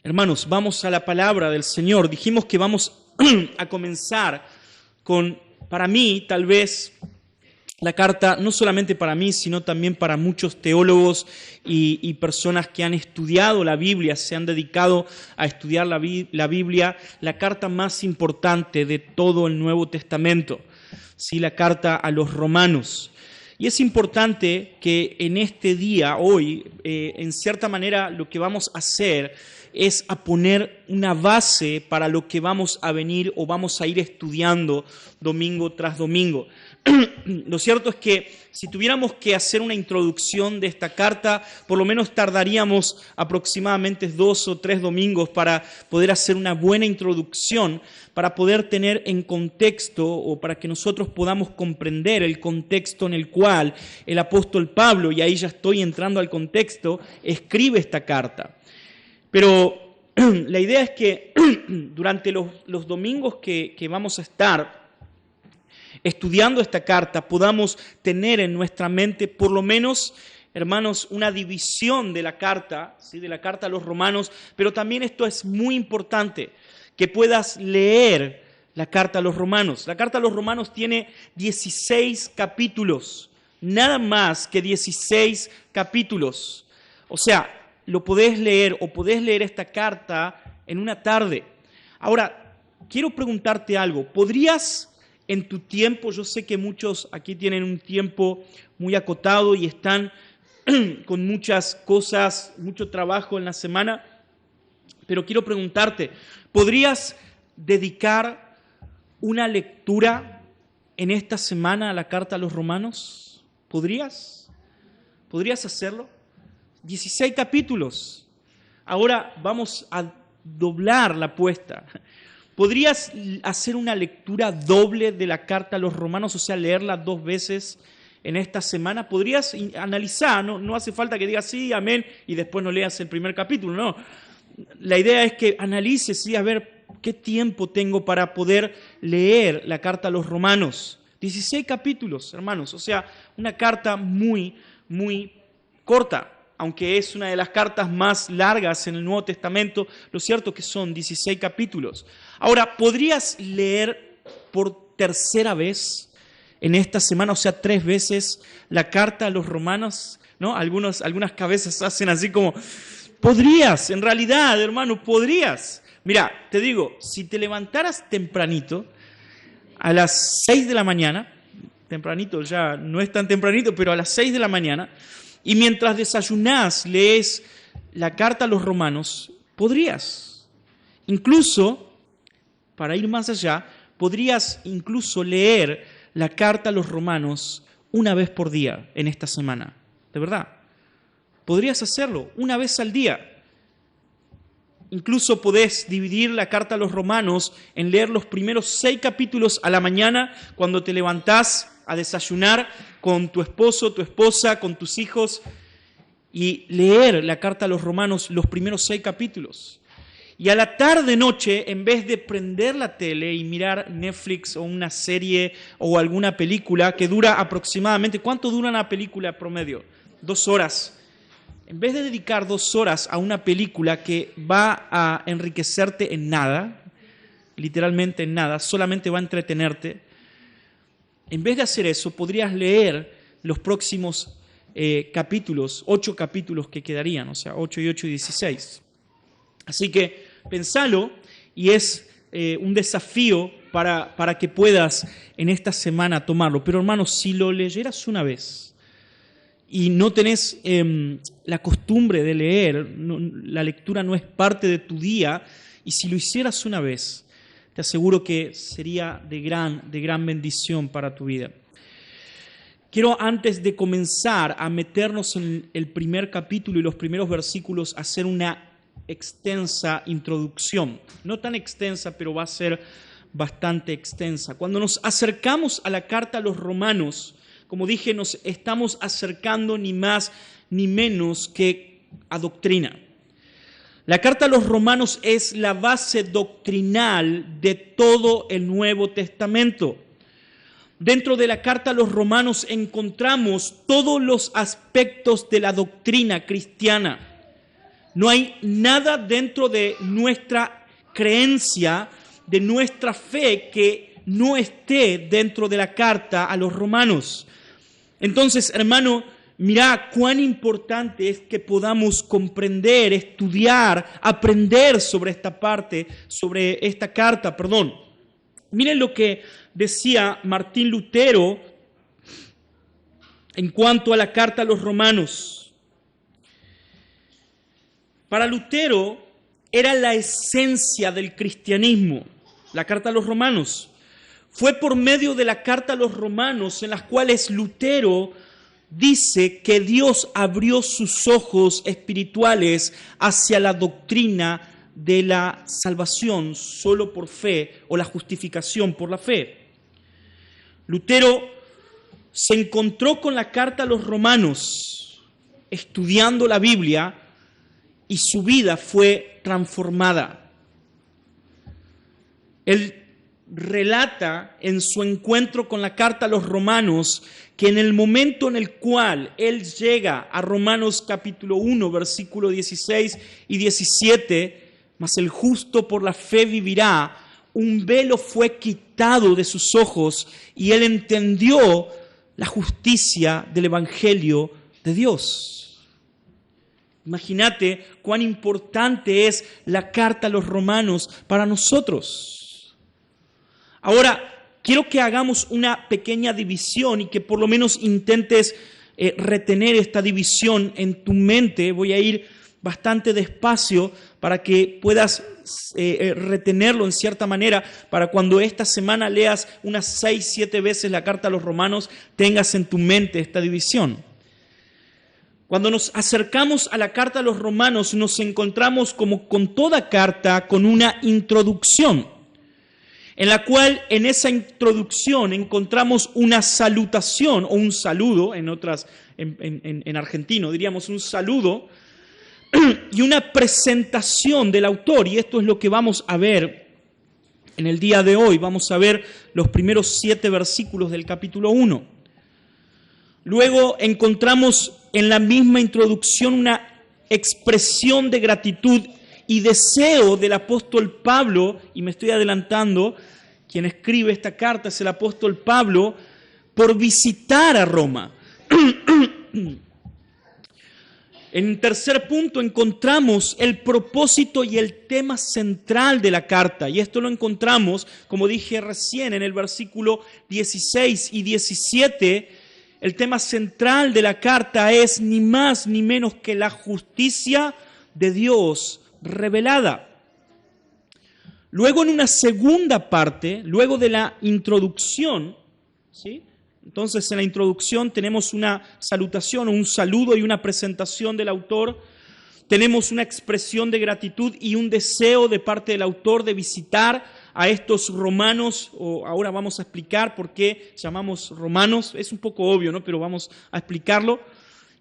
Hermanos, vamos a la palabra del Señor. Dijimos que vamos a comenzar con, para mí, tal vez, la carta, no solamente para mí, sino también para muchos teólogos y personas que han estudiado la Biblia, se han dedicado a estudiar la Biblia, la carta más importante de todo el Nuevo Testamento, ¿sí? La carta a los Romanos. Y es importante que en este día, hoy, en cierta manera, lo que vamos a hacer es a poner una base para lo que vamos a venir o vamos a ir estudiando domingo tras domingo. Lo cierto es que si tuviéramos que hacer una introducción de esta carta, por lo menos tardaríamos aproximadamente 2 o 3 domingos para poder hacer una buena introducción, para poder tener en contexto o para que nosotros podamos comprender el contexto en el cual el apóstol Pablo, y ahí ya estoy entrando al contexto, escribe esta carta. Pero la idea es que durante los domingos que vamos a estar estudiando esta carta, podamos tener en nuestra mente, por lo menos, hermanos, una división de la carta, ¿sí? De la carta a los Romanos, pero también esto es muy importante, que puedas leer la carta a los Romanos. La carta a los Romanos tiene 16 capítulos, nada más que 16 capítulos. O sea, lo podés leer o podés leer esta carta en una tarde. Ahora, quiero preguntarte algo. ¿Podrías en tu tiempo, yo sé que muchos aquí tienen un tiempo muy acotado y están con muchas cosas, mucho trabajo en la semana, pero quiero preguntarte, ¿podrías dedicar una lectura en esta semana a la carta a los Romanos? ¿Podrías? ¿Podrías hacerlo? 16 capítulos. Ahora vamos a doblar la apuesta. ¿Podrías hacer una lectura doble de la carta a los Romanos, o sea, leerla 2 veces en esta semana? ¿Podrías analizar? No hace falta que digas sí, amén, y después no leas el primer capítulo, no. La idea es que analices, sí, a ver qué tiempo tengo para poder leer la carta a los Romanos. 16 capítulos, hermanos, o sea, una carta muy, muy corta. Aunque es una de las cartas más largas en el Nuevo Testamento, lo cierto es que son 16 capítulos. Ahora, ¿podrías leer por tercera vez en esta semana, o sea, 3 veces, la carta a los Romanos? ¿No? Algunas cabezas hacen así como, podrías, en realidad, hermano, podrías. Mira, te digo, si te levantaras tempranito, a las 6 de la mañana, tempranito ya no es tan tempranito, pero a las 6 de la mañana, y mientras desayunás, lees la carta a los Romanos, podrías. Incluso, para ir más allá, podrías incluso leer la carta a los Romanos una vez por día en esta semana. De verdad. Podrías hacerlo una vez al día. Incluso podés dividir la carta a los Romanos en leer los primeros 6 capítulos a la mañana cuando te levantás a desayunar con tu esposo, tu esposa, con tus hijos y leer la carta a los Romanos los primeros 6 capítulos. Y a la tarde-noche, en vez de prender la tele y mirar Netflix o una serie o alguna película que dura aproximadamente, ¿cuánto dura una película promedio? 2 horas. en vez de dedicar 2 horas a una película que va a enriquecerte en nada, literalmente en nada, solamente va a entretenerte, en vez de hacer eso, podrías leer los próximos capítulos, 8 capítulos que quedarían, o sea, 8 y 8 y 16. Así que pensalo y es un desafío para que puedas en esta semana tomarlo. Pero hermanos, si lo leyeras una vez y no tenés la costumbre de leer, la lectura no es parte de tu día, y si lo hicieras una vez, te aseguro que sería de gran bendición para tu vida. Quiero, antes de comenzar a meternos en el primer capítulo y los primeros versículos, hacer una extensa introducción. No tan extensa, pero va a ser bastante extensa. Cuando nos acercamos a la carta a los Romanos, como dije, nos estamos acercando ni más ni menos que a doctrina. La carta a los Romanos es la base doctrinal de todo el Nuevo Testamento. Dentro de la carta a los Romanos encontramos todos los aspectos de la doctrina cristiana. No hay nada dentro de nuestra creencia, de nuestra fe, que no esté dentro de la carta a los Romanos. Entonces, hermano, mira cuán importante es que podamos comprender, estudiar, aprender sobre esta parte, sobre esta carta, perdón. Miren lo que decía Martín Lutero en cuanto a la carta a los Romanos. Para Lutero era la esencia del cristianismo, la carta a los Romanos. Fue por medio de la carta a los Romanos en las cuales Lutero dice que Dios abrió sus ojos espirituales hacia la doctrina de la salvación solo por fe, o la justificación por la fe. Lutero se encontró con la carta a los Romanos estudiando la Biblia y su vida fue transformada. Él relata en su encuentro con la carta a los Romanos que en el momento en el cual él llega a Romanos capítulo 1, versículo 16 y 17, mas el justo por la fe vivirá, un velo fue quitado de sus ojos y él entendió la justicia del Evangelio de Dios. Imagínate cuán importante es la carta a los Romanos para nosotros. Ahora, quiero que hagamos una pequeña división y que por lo menos intentes retener esta división en tu mente. Voy a ir bastante despacio para que puedas retenerlo en cierta manera, para cuando esta semana leas unas 6, 7 veces la carta a los Romanos, tengas en tu mente esta división. Cuando nos acercamos a la carta a los Romanos, nos encontramos, como con toda carta, con una introducción, en la cual en esa introducción encontramos una salutación o un saludo, en argentino diríamos un saludo, y una presentación del autor. Y esto es lo que vamos a ver en el día de hoy. Vamos a ver los primeros 7 versículos del capítulo 1. Luego encontramos en la misma introducción una expresión de gratitud y deseo del apóstol Pablo, y me estoy adelantando, quien escribe esta carta es el apóstol Pablo, por visitar a Roma. En tercer punto encontramos el propósito y el tema central de la carta, y esto lo encontramos, como dije recién, en el versículo 16 y 17. El tema central de la carta es ni más ni menos que la justicia de Dios revelada. Luego, en una segunda parte, luego de la introducción, ¿sí? Entonces, en la introducción tenemos una salutación, un saludo y una presentación del autor. Tenemos una expresión de gratitud y un deseo de parte del autor de visitar a estos romanos, o ahora vamos a explicar por qué llamamos romanos. Es un poco obvio, ¿no? Pero vamos a explicarlo.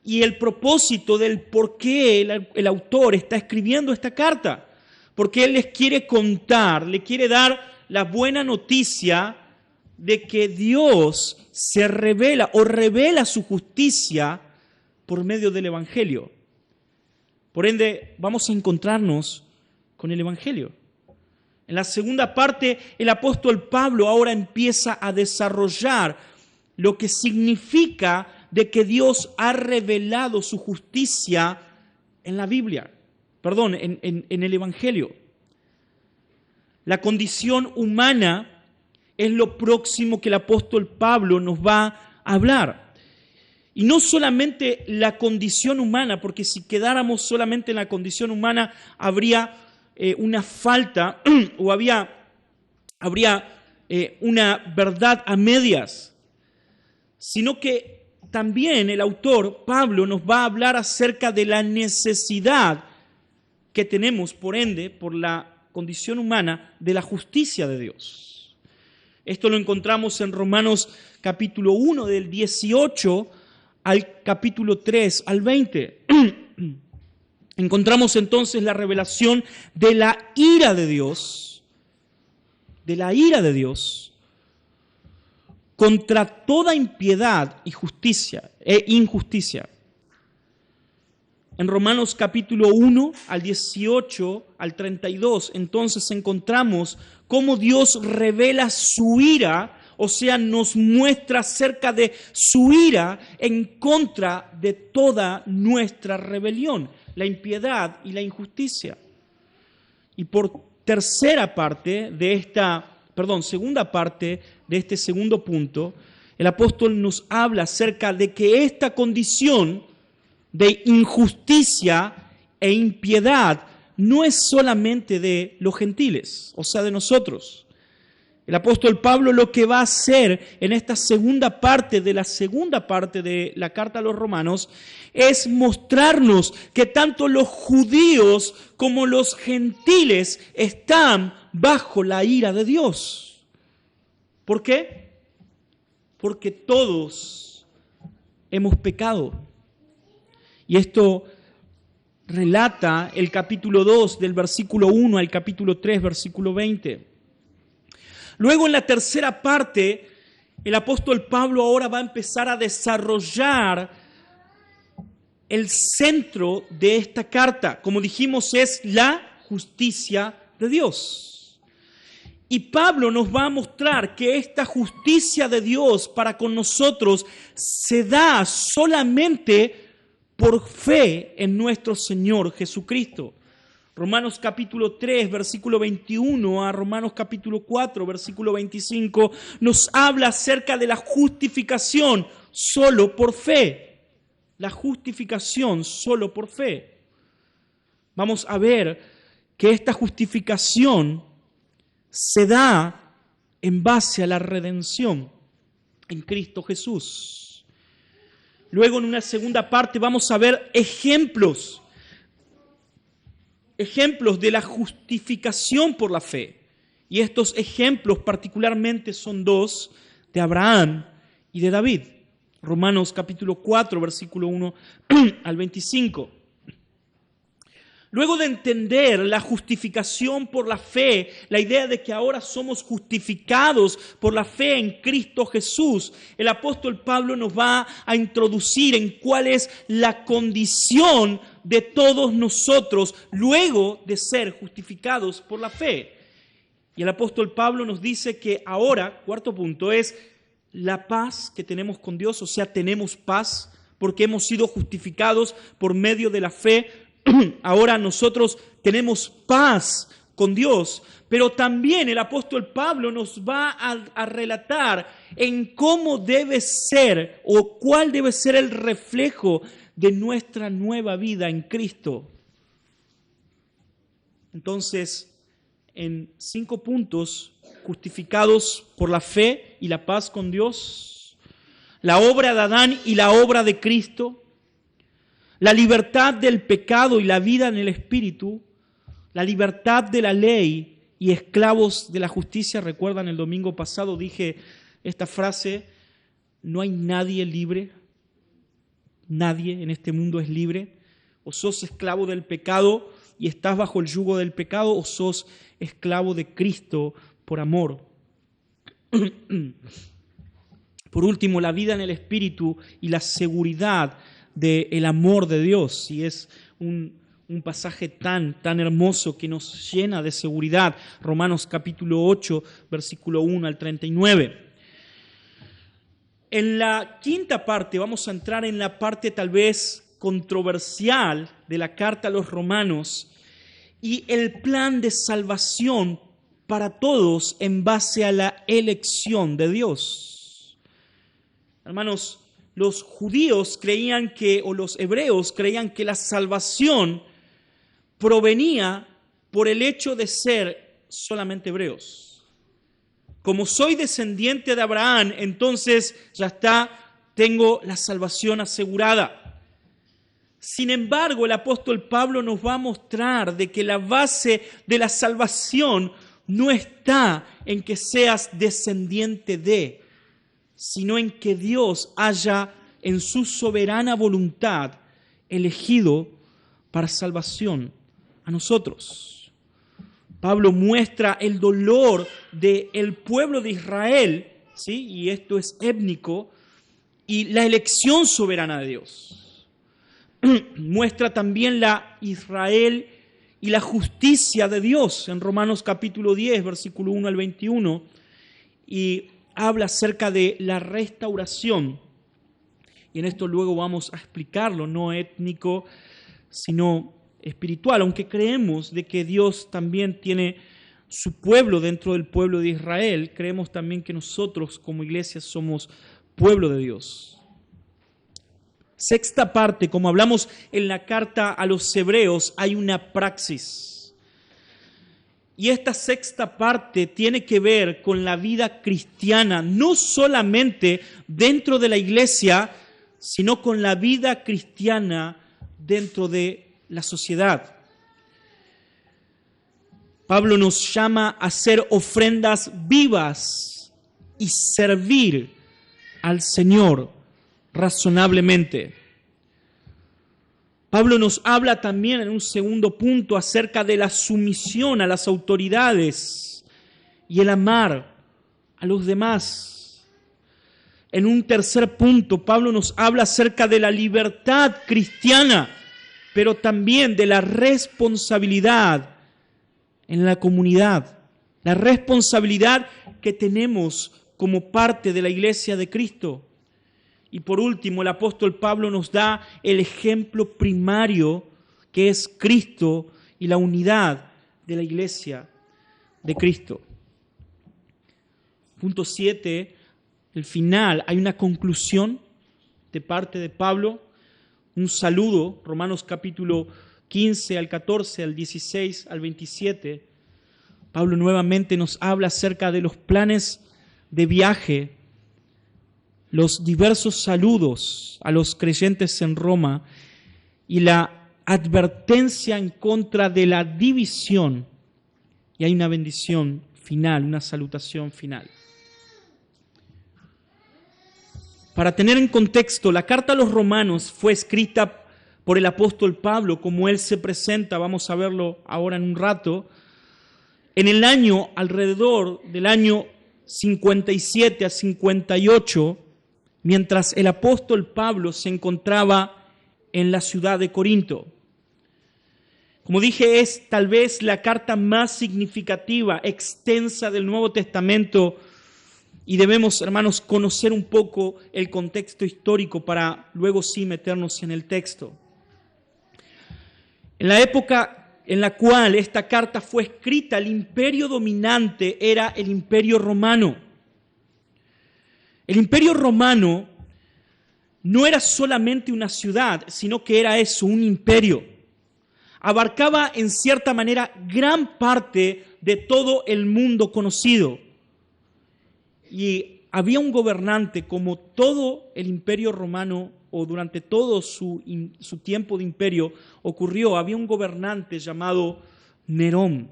Y el propósito del por qué el autor está escribiendo esta carta. Porque él les quiere contar, le quiere dar la buena noticia de que Dios se revela o revela su justicia por medio del Evangelio. Por ende, vamos a encontrarnos con el Evangelio. En la segunda parte, el apóstol Pablo ahora empieza a desarrollar lo que significa de que Dios ha revelado su justicia en la Biblia, en el Evangelio. La condición humana es lo próximo que el apóstol Pablo nos va a hablar. Y no solamente la condición humana, porque si quedáramos solamente en la condición humana, habría una falta o habría una verdad a medias, sino que también el autor, Pablo, nos va a hablar acerca de la necesidad que tenemos, por ende, por la condición humana, de la justicia de Dios. Esto lo encontramos en Romanos capítulo 1, del 18 al capítulo 3, al 20. Encontramos entonces la revelación de la ira de Dios, contra toda impiedad y injusticia. En Romanos capítulo 1 al 18 al 32, entonces encontramos cómo Dios revela su ira, o sea, nos muestra acerca de su ira en contra de toda nuestra rebelión, la impiedad y la injusticia. Y por segunda parte de este segundo punto, el apóstol nos habla acerca de que esta condición de injusticia e impiedad no es solamente de los gentiles, o sea, de nosotros. El apóstol Pablo lo que va a hacer en esta segunda parte de la carta a los romanos es mostrarnos que tanto los judíos como los gentiles están bajo la ira de Dios. ¿Por qué? Porque todos hemos pecado. Y esto relata el capítulo 2 del versículo 1 al capítulo 3, versículo 20. Luego en la tercera parte, el apóstol Pablo ahora va a empezar a desarrollar el centro de esta carta. Como dijimos, es la justicia de Dios. Y Pablo nos va a mostrar que esta justicia de Dios para con nosotros se da solamente por fe en nuestro Señor Jesucristo. Romanos capítulo 3, versículo 21 a Romanos capítulo 4, versículo 25, nos habla acerca de la justificación solo por fe. La justificación solo por fe. Vamos a ver que esta justificación se da en base a la redención en Cristo Jesús. Luego en una segunda parte vamos a ver ejemplos de la justificación por la fe. Y estos ejemplos particularmente son dos, de Abraham y de David. Romanos capítulo 4, versículo 1 al 25. Luego de entender la justificación por la fe, la idea de que ahora somos justificados por la fe en Cristo Jesús, el apóstol Pablo nos va a introducir en cuál es la condición de todos nosotros luego de ser justificados por la fe. Y el apóstol Pablo nos dice que ahora, cuarto punto, es la paz que tenemos con Dios, o sea, tenemos paz porque hemos sido justificados por medio de la fe. Ahora nosotros tenemos paz con Dios, pero también el apóstol Pablo nos va a relatar en cómo debe ser o cuál debe ser el reflejo de nuestra nueva vida en Cristo. Entonces, en 5 puntos, justificados por la fe y la paz con Dios, la obra de Adán y la obra de Cristo, la libertad del pecado y la vida en el Espíritu, la libertad de la ley y esclavos de la justicia. Recuerdan, el domingo pasado dije esta frase: no hay nadie libre, nadie en este mundo es libre. O sos esclavo del pecado y estás bajo el yugo del pecado, o sos esclavo de Cristo por amor. Por último, la vida en el Espíritu y la seguridad del amor de Dios. Y es un un pasaje tan hermoso que nos llena de seguridad. Romanos capítulo 8, versículo 1 al 39. En la quinta parte vamos a entrar en la parte tal vez controversial de la carta a los romanos y el plan de salvación para todos en base a la elección de Dios. Hermanos, los judíos creían o los hebreos creían que la salvación provenía por el hecho de ser solamente hebreos. Como soy descendiente de Abraham, entonces ya está, tengo la salvación asegurada. Sin embargo, el apóstol Pablo nos va a mostrar de que la base de la salvación no está en que seas descendiente de, sino en que Dios haya en su soberana voluntad elegido para salvación a nosotros. Pablo muestra el dolor del pueblo de Israel, ¿sí? Y esto es étnico, y la elección soberana de Dios. Muestra también la Israel y la justicia de Dios en Romanos capítulo 10, versículo 1 al 21, y habla acerca de la restauración. Y en esto luego vamos a explicarlo, no étnico, sino espiritual, aunque creemos de que Dios también tiene su pueblo dentro del pueblo de Israel, creemos también que nosotros como iglesia somos pueblo de Dios. Sexta parte, como hablamos en la carta a los hebreos, hay una praxis. Y esta sexta parte tiene que ver con la vida cristiana, no solamente dentro de la iglesia, sino con la vida cristiana dentro de la sociedad. Pablo nos llama a hacer ofrendas vivas y servir al Señor razonablemente. Pablo nos habla también en un segundo punto acerca de la sumisión a las autoridades y el amar a los demás. En un tercer punto, Pablo nos habla acerca de la libertad cristiana, pero también de la responsabilidad en la comunidad, la responsabilidad que tenemos como parte de la iglesia de Cristo. Y por último, el apóstol Pablo nos da el ejemplo primario que es Cristo y la unidad de la iglesia de Cristo. Punto 7, el final, hay una conclusión de parte de Pablo. Un saludo, Romanos capítulo 15 al 14, al 16, al 27. Pablo nuevamente nos habla acerca de los planes de viaje, los diversos saludos a los creyentes en Roma y la advertencia en contra de la división. Y hay una bendición final, una salutación final. Para tener en contexto, la carta a los romanos fue escrita por el apóstol Pablo, como él se presenta, vamos a verlo ahora en un rato, en el año, alrededor del año 57 a 58, mientras el apóstol Pablo se encontraba en la ciudad de Corinto. Como dije, es tal vez la carta más significativa, extensa del Nuevo Testamento. Y debemos, hermanos, conocer un poco el contexto histórico para luego sí meternos en el texto. En la época en la cual esta carta fue escrita, el imperio dominante era el imperio romano. El imperio romano no era solamente una ciudad, sino que era eso, un imperio. Abarcaba en cierta manera gran parte de todo el mundo conocido. Y había un gobernante, como todo el imperio romano, o durante todo su tiempo de imperio ocurrió, había un gobernante llamado Nerón,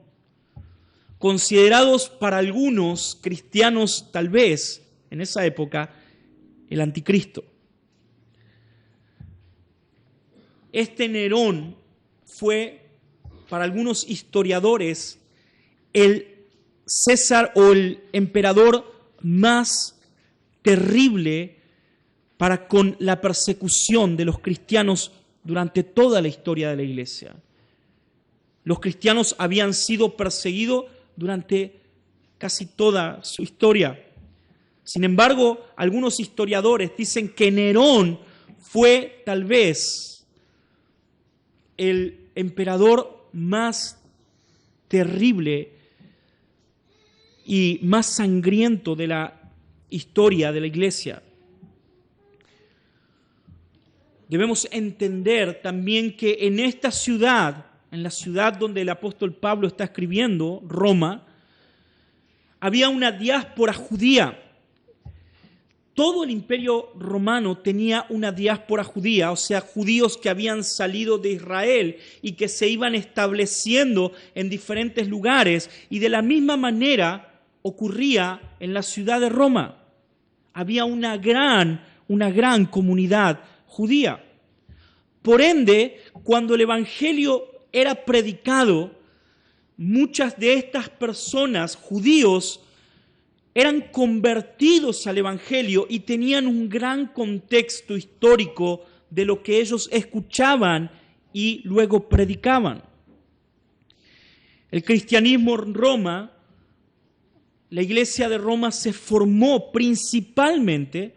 considerados para algunos cristianos tal vez, en esa época, el anticristo. Este Nerón fue, para algunos historiadores, el César o el emperador más terrible para con la persecución de los cristianos durante toda la historia de la iglesia. Los cristianos habían sido perseguidos durante casi toda su historia. Sin embargo, algunos historiadores dicen que Nerón fue tal vez el emperador más terrible y más sangriento de la historia de la iglesia. Debemos entender también que en esta ciudad, en la ciudad donde el apóstol Pablo está escribiendo, Roma, había una diáspora judía. Todo el imperio romano tenía una diáspora judía, o sea, judíos que habían salido de Israel y que se iban estableciendo en diferentes lugares. Y de la misma manera ocurría en la ciudad de Roma. Había una gran comunidad judía. Por ende, cuando el evangelio era predicado, muchas de estas personas, judíos, eran convertidos al evangelio y tenían un gran contexto histórico de lo que ellos escuchaban y luego predicaban. El cristianismo en Roma, la iglesia de Roma se formó principalmente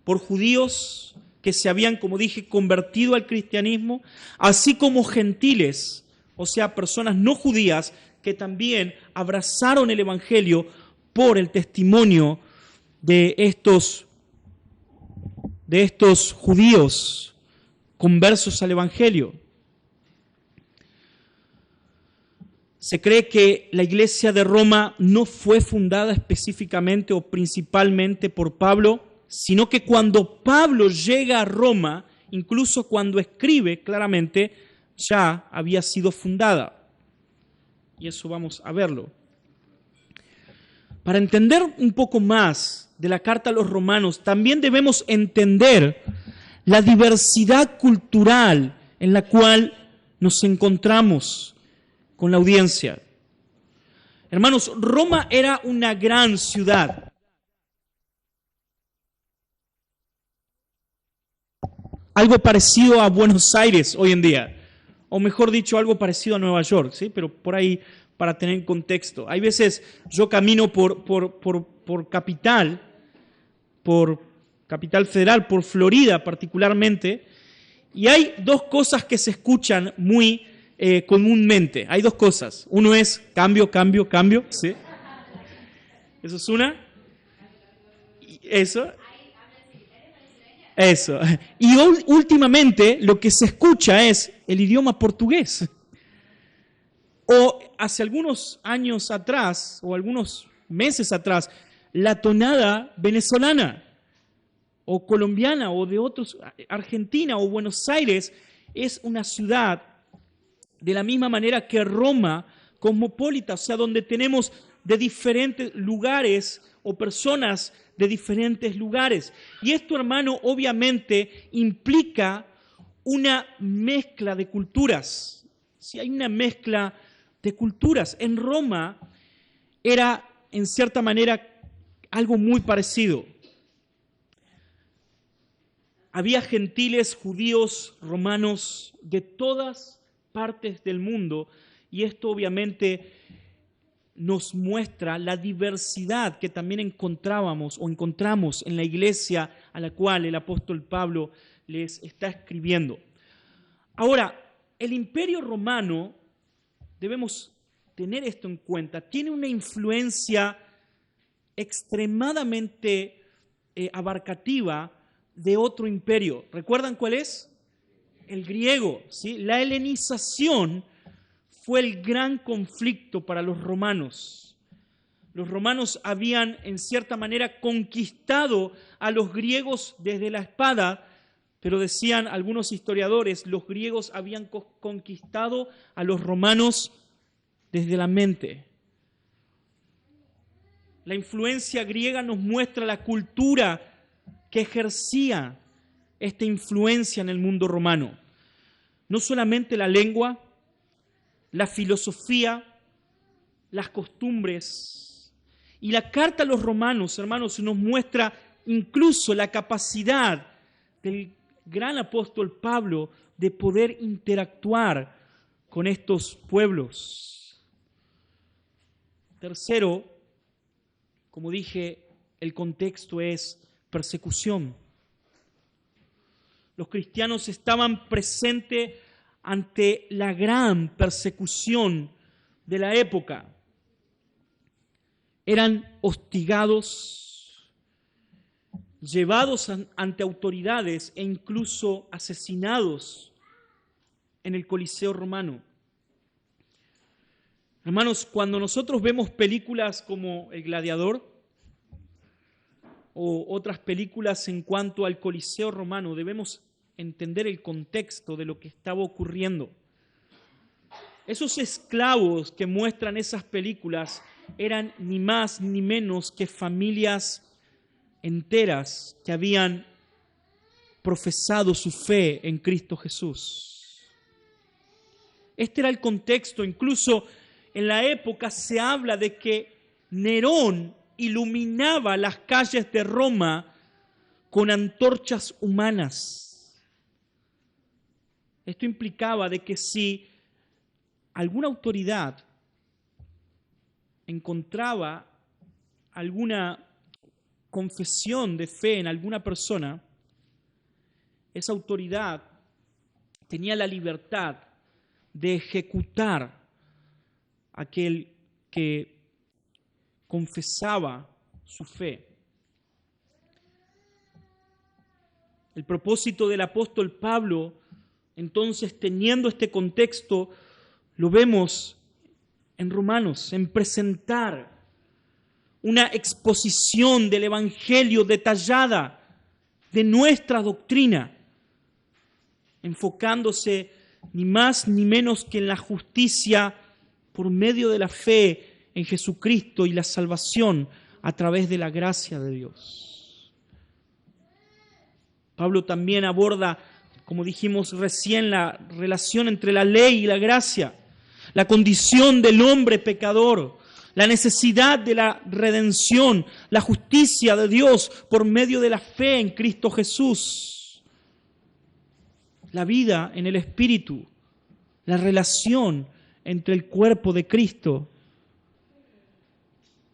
por judíos que se habían, como dije, convertido al cristianismo, así como gentiles, o sea, personas no judías que también abrazaron el evangelio por el testimonio de estos judíos conversos al evangelio. Se cree que la iglesia de Roma no fue fundada específicamente o principalmente por Pablo, sino que cuando Pablo llega a Roma, incluso cuando escribe claramente, ya había sido fundada. Y eso vamos a verlo. Para entender un poco más de la carta a los romanos, también debemos entender la diversidad cultural en la cual nos encontramos con la audiencia. Hermanos, Roma era una gran ciudad. Algo parecido a Buenos Aires hoy en día, o mejor dicho, algo parecido a Nueva York, ¿sí? Pero por ahí, para tener contexto. Hay veces yo camino por Capital Federal, por Florida particularmente, y hay dos cosas que se escuchan muy comúnmente. Hay dos cosas. Uno es cambio, cambio, cambio, ¿sí? Eso es una. Eso. Y últimamente lo que se escucha es el idioma portugués. O hace algunos años atrás, o algunos meses atrás, la tonada venezolana, o colombiana, o de otros, Argentina, o Buenos Aires, es una ciudad de la misma manera que Roma, cosmopolita, o sea, donde tenemos de diferentes lugares o personas de diferentes lugares. Y esto, hermano, obviamente implica una mezcla de culturas. Si hay una mezcla de culturas. En Roma era, en cierta manera, algo muy parecido. Había gentiles, judíos, romanos, de todas partes del mundo, y esto obviamente nos muestra la diversidad que también encontramos en la iglesia a la cual el apóstol Pablo les está escribiendo. Ahora, el Imperio Romano, debemos tener esto en cuenta, tiene una influencia extremadamente abarcativa de otro imperio. ¿Recuerdan cuál es? El griego, ¿sí? La helenización fue el gran conflicto para los romanos. Los romanos habían, en cierta manera, conquistado a los griegos desde la espada, pero decían algunos historiadores, los griegos habían conquistado a los romanos desde la mente. La influencia griega nos muestra la cultura que ejercía esta influencia en el mundo romano. No solamente la lengua, la filosofía, las costumbres. Y la carta a los romanos, hermanos, nos muestra incluso la capacidad del gran apóstol Pablo de poder interactuar con estos pueblos. Tercero, como dije, el contexto es persecución. Los cristianos estaban presentes ante la gran persecución de la época. Eran hostigados, llevados ante autoridades e incluso asesinados en el Coliseo romano. Hermanos, cuando nosotros vemos películas como El Gladiador o otras películas en cuanto al Coliseo romano, debemos entender el contexto de lo que estaba ocurriendo. Esos esclavos que muestran esas películas eran ni más ni menos que familias enteras que habían profesado su fe en Cristo Jesús. Este era el contexto. Incluso en la época se habla de que Nerón iluminaba las calles de Roma con antorchas humanas. Esto implicaba de que si alguna autoridad encontraba alguna confesión de fe en alguna persona, esa autoridad tenía la libertad de ejecutar a aquel que confesaba su fe. El propósito del apóstol Pablo, entonces, teniendo este contexto, lo vemos en Romanos, en presentar una exposición del Evangelio detallada de nuestra doctrina, enfocándose ni más ni menos que en la justicia por medio de la fe en Jesucristo y la salvación a través de la gracia de Dios. Pablo también aborda, como dijimos recién, la relación entre la ley y la gracia, la condición del hombre pecador, la necesidad de la redención, la justicia de Dios por medio de la fe en Cristo Jesús, la vida en el Espíritu, la relación entre el cuerpo de Cristo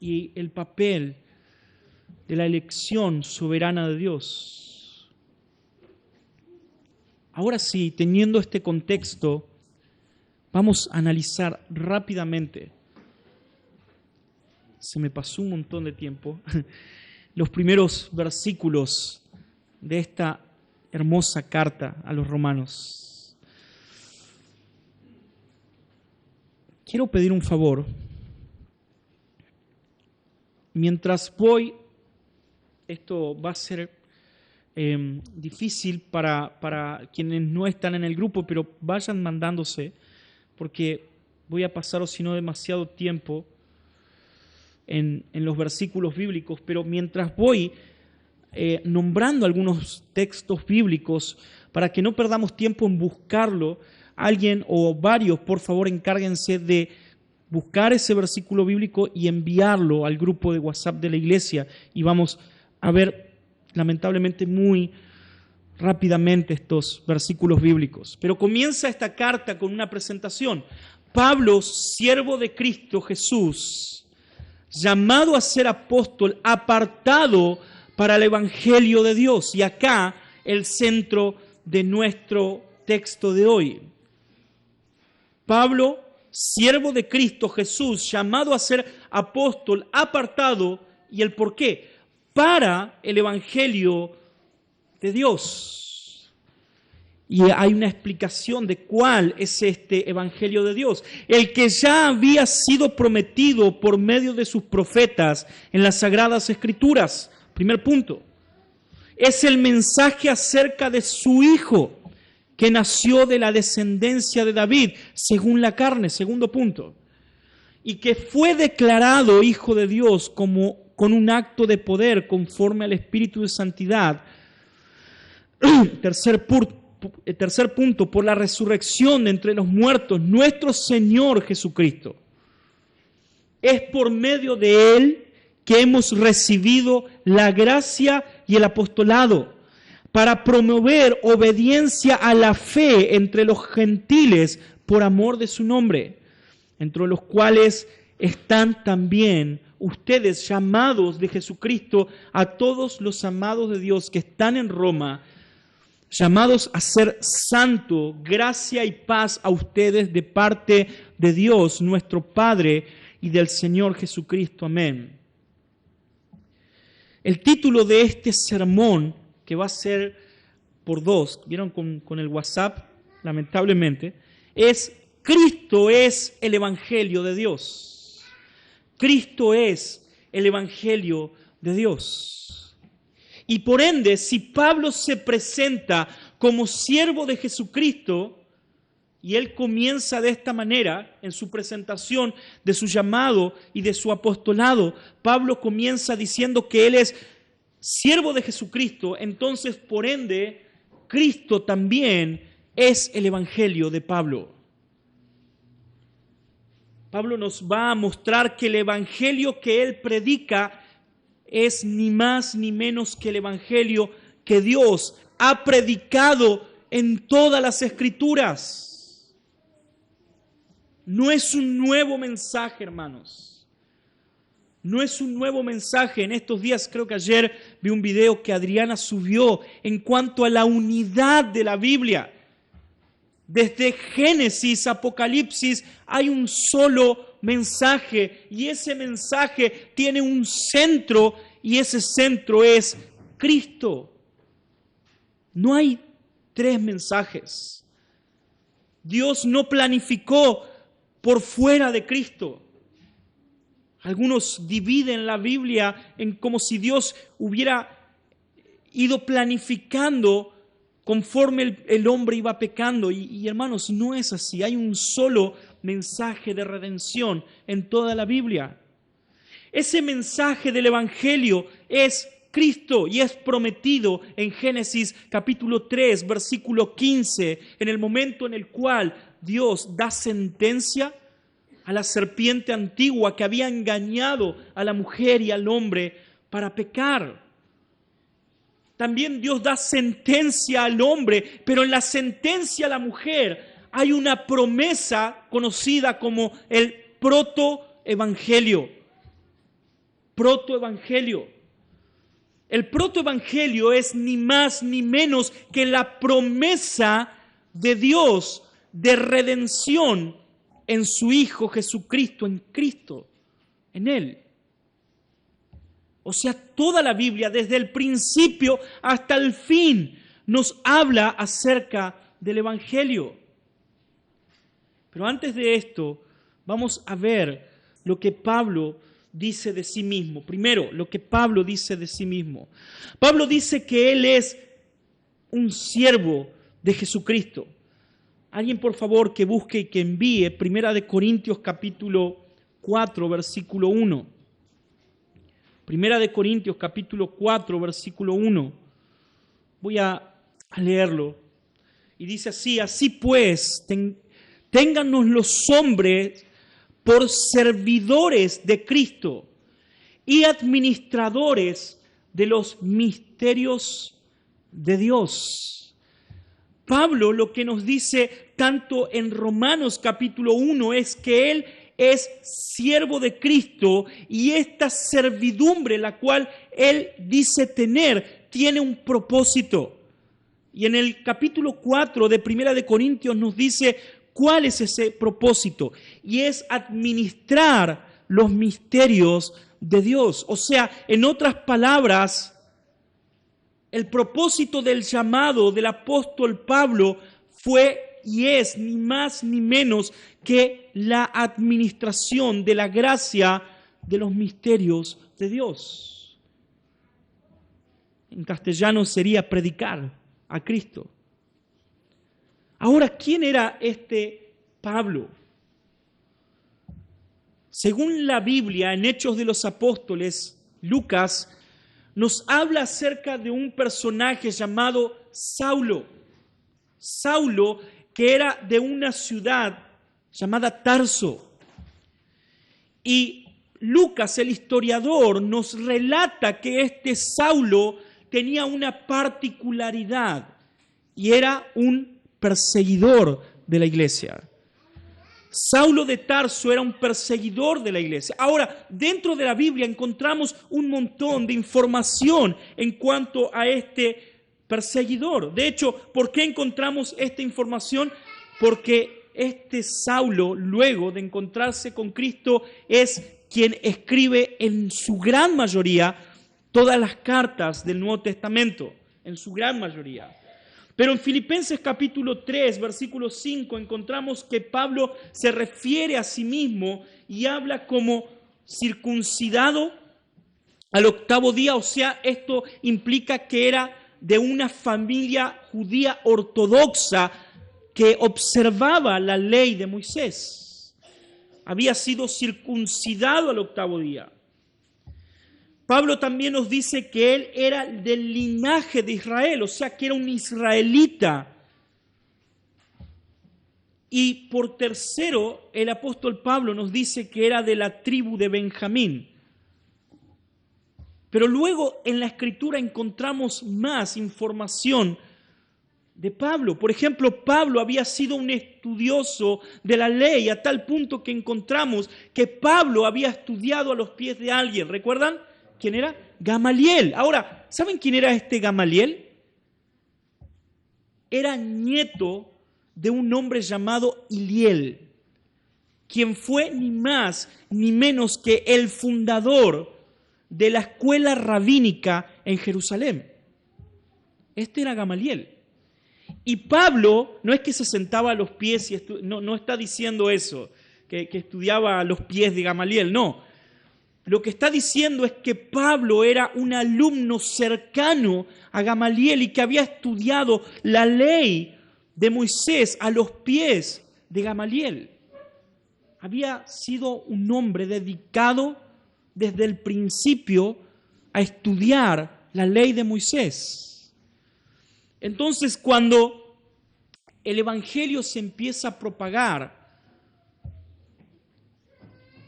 y el papel de la elección soberana de Dios. Ahora sí, teniendo este contexto, vamos a analizar rápidamente, se me pasó un montón de tiempo, los primeros versículos de esta hermosa carta a los romanos. Quiero pedir un favor. Mientras voy, esto va a ser difícil para quienes no están en el grupo, pero vayan mandándose, porque voy a pasar, o si no, demasiado tiempo en los versículos bíblicos. Pero mientras voy nombrando algunos textos bíblicos, para que no perdamos tiempo en buscarlo, alguien o varios, por favor, encárguense de buscar ese versículo bíblico y enviarlo al grupo de WhatsApp de la iglesia, y vamos a ver lamentablemente muy rápidamente estos versículos bíblicos. Pero comienza esta carta con una presentación. Pablo, siervo de Cristo Jesús, llamado a ser apóstol, apartado para el Evangelio de Dios. Y acá el centro de nuestro texto de hoy. Pablo, siervo de Cristo Jesús, llamado a ser apóstol, apartado, ¿y el por qué? Para el Evangelio de Dios. Y hay una explicación de cuál es este Evangelio de Dios. El que ya había sido prometido por medio de sus profetas en las Sagradas Escrituras. Primer punto. Es el mensaje acerca de su Hijo, que nació de la descendencia de David, según la carne. Segundo punto. Y que fue declarado Hijo de Dios con un acto de poder conforme al Espíritu de Santidad. Tercer punto, por la resurrección de entre los muertos, nuestro Señor Jesucristo. Es por medio de Él que hemos recibido la gracia y el apostolado para promover obediencia a la fe entre los gentiles por amor de su nombre, entre los cuales están también ustedes llamados de Jesucristo, a todos los amados de Dios que están en Roma, llamados a ser santo, gracia y paz a ustedes de parte de Dios, nuestro Padre, y del Señor Jesucristo. Amén. El título de este sermón, que va a ser por dos, vieron con el WhatsApp, lamentablemente, es Cristo es el Evangelio de Dios. Cristo es el Evangelio de Dios. Y por ende, si Pablo se presenta como siervo de Jesucristo, y él comienza de esta manera en su presentación de su llamado y de su apostolado, Pablo comienza diciendo que él es siervo de Jesucristo, entonces por ende, Cristo también es el Evangelio de Pablo. Pablo nos va a mostrar que el Evangelio que él predica es ni más ni menos que el Evangelio que Dios ha predicado en todas las Escrituras. No es un nuevo mensaje, hermanos. No es un nuevo mensaje. En estos días, creo que ayer vi un video que Adriana subió en cuanto a la unidad de la Biblia. Desde Génesis, Apocalipsis, hay un solo mensaje y ese mensaje tiene un centro y ese centro es Cristo. No hay tres mensajes. Dios no planificó por fuera de Cristo. Algunos dividen la Biblia en como si Dios hubiera ido planificando conforme el hombre iba pecando. Y hermanos, no es así. Hay un solo mensaje de redención en toda la Biblia. Ese mensaje del Evangelio es Cristo y es prometido en Génesis capítulo 3, versículo 15, en el momento en el cual Dios da sentencia a la serpiente antigua que había engañado a la mujer y al hombre para pecar. También Dios da sentencia al hombre, pero en la sentencia a la mujer hay una promesa conocida como el protoevangelio. Protoevangelio. El protoevangelio es ni más ni menos que la promesa de Dios de redención en su Hijo Jesucristo, en Cristo, en Él. O sea, toda la Biblia, desde el principio hasta el fin, nos habla acerca del Evangelio. Pero antes de esto, vamos a ver lo que Pablo dice de sí mismo. Primero, lo que Pablo dice de sí mismo. Pablo dice que él es un siervo de Jesucristo. Alguien, por favor, que busque y que envíe 1 Corintios capítulo 4, versículo 1. 1 Corintios capítulo 4, versículo 1. Voy a leerlo. Y dice así: así pues, téngannos los hombres por servidores de Cristo y administradores de los misterios de Dios. Pablo lo que nos dice tanto en Romanos capítulo 1 es que él es siervo de Cristo y esta servidumbre la cual él dice tener tiene un propósito. Y en el capítulo 4 de 1 Corintios nos dice cuál es ese propósito y es administrar los misterios de Dios. O sea, en otras palabras, el propósito del llamado del apóstol Pablo fue y es ni más ni menos que la administración de la gracia de los misterios de Dios. En castellano sería predicar a Cristo. Ahora, ¿quién era este Pablo? Según la Biblia, en Hechos de los Apóstoles, Lucas nos habla acerca de un personaje llamado Saulo. Saulo, que era de una ciudad llamada Tarso. Y Lucas, el historiador, nos relata que este Saulo tenía una particularidad y era un perseguidor de la iglesia. Saulo de Tarso era un perseguidor de la iglesia. Ahora, dentro de la Biblia encontramos un montón de información en cuanto a este perseguidor. De hecho, ¿por qué encontramos esta información? Porque este Saulo, luego de encontrarse con Cristo, es quien escribe en su gran mayoría todas las cartas del Nuevo Testamento, en su gran mayoría. Pero en Filipenses capítulo 3, versículo 5, encontramos que Pablo se refiere a sí mismo y habla como circuncidado al octavo día. O sea, esto implica que era de una familia judía ortodoxa que observaba la ley de Moisés. Había sido circuncidado al octavo día. Pablo también nos dice que él era del linaje de Israel, o sea, que era un israelita. Y por tercero, el apóstol Pablo nos dice que era de la tribu de Benjamín. Pero luego en la Escritura encontramos más información de Pablo. Por ejemplo, Pablo había sido un estudioso de la ley a tal punto que encontramos que Pablo había estudiado a los pies de alguien. ¿Recuerdan? ¿Quién era? Gamaliel. Ahora, ¿saben quién era este Gamaliel? Era nieto de un hombre llamado Hiliel, quien fue ni más ni menos que el fundador de la escuela rabínica en Jerusalén. Este era Gamaliel. Y Pablo no es que se sentaba a los pies, y no está diciendo eso, que estudiaba a los pies de Gamaliel, no. Lo que está diciendo es que Pablo era un alumno cercano a Gamaliel y que había estudiado la ley de Moisés a los pies de Gamaliel. Había sido un hombre dedicado desde el principio a estudiar la ley de Moisés. Entonces, cuando el evangelio se empieza a propagar,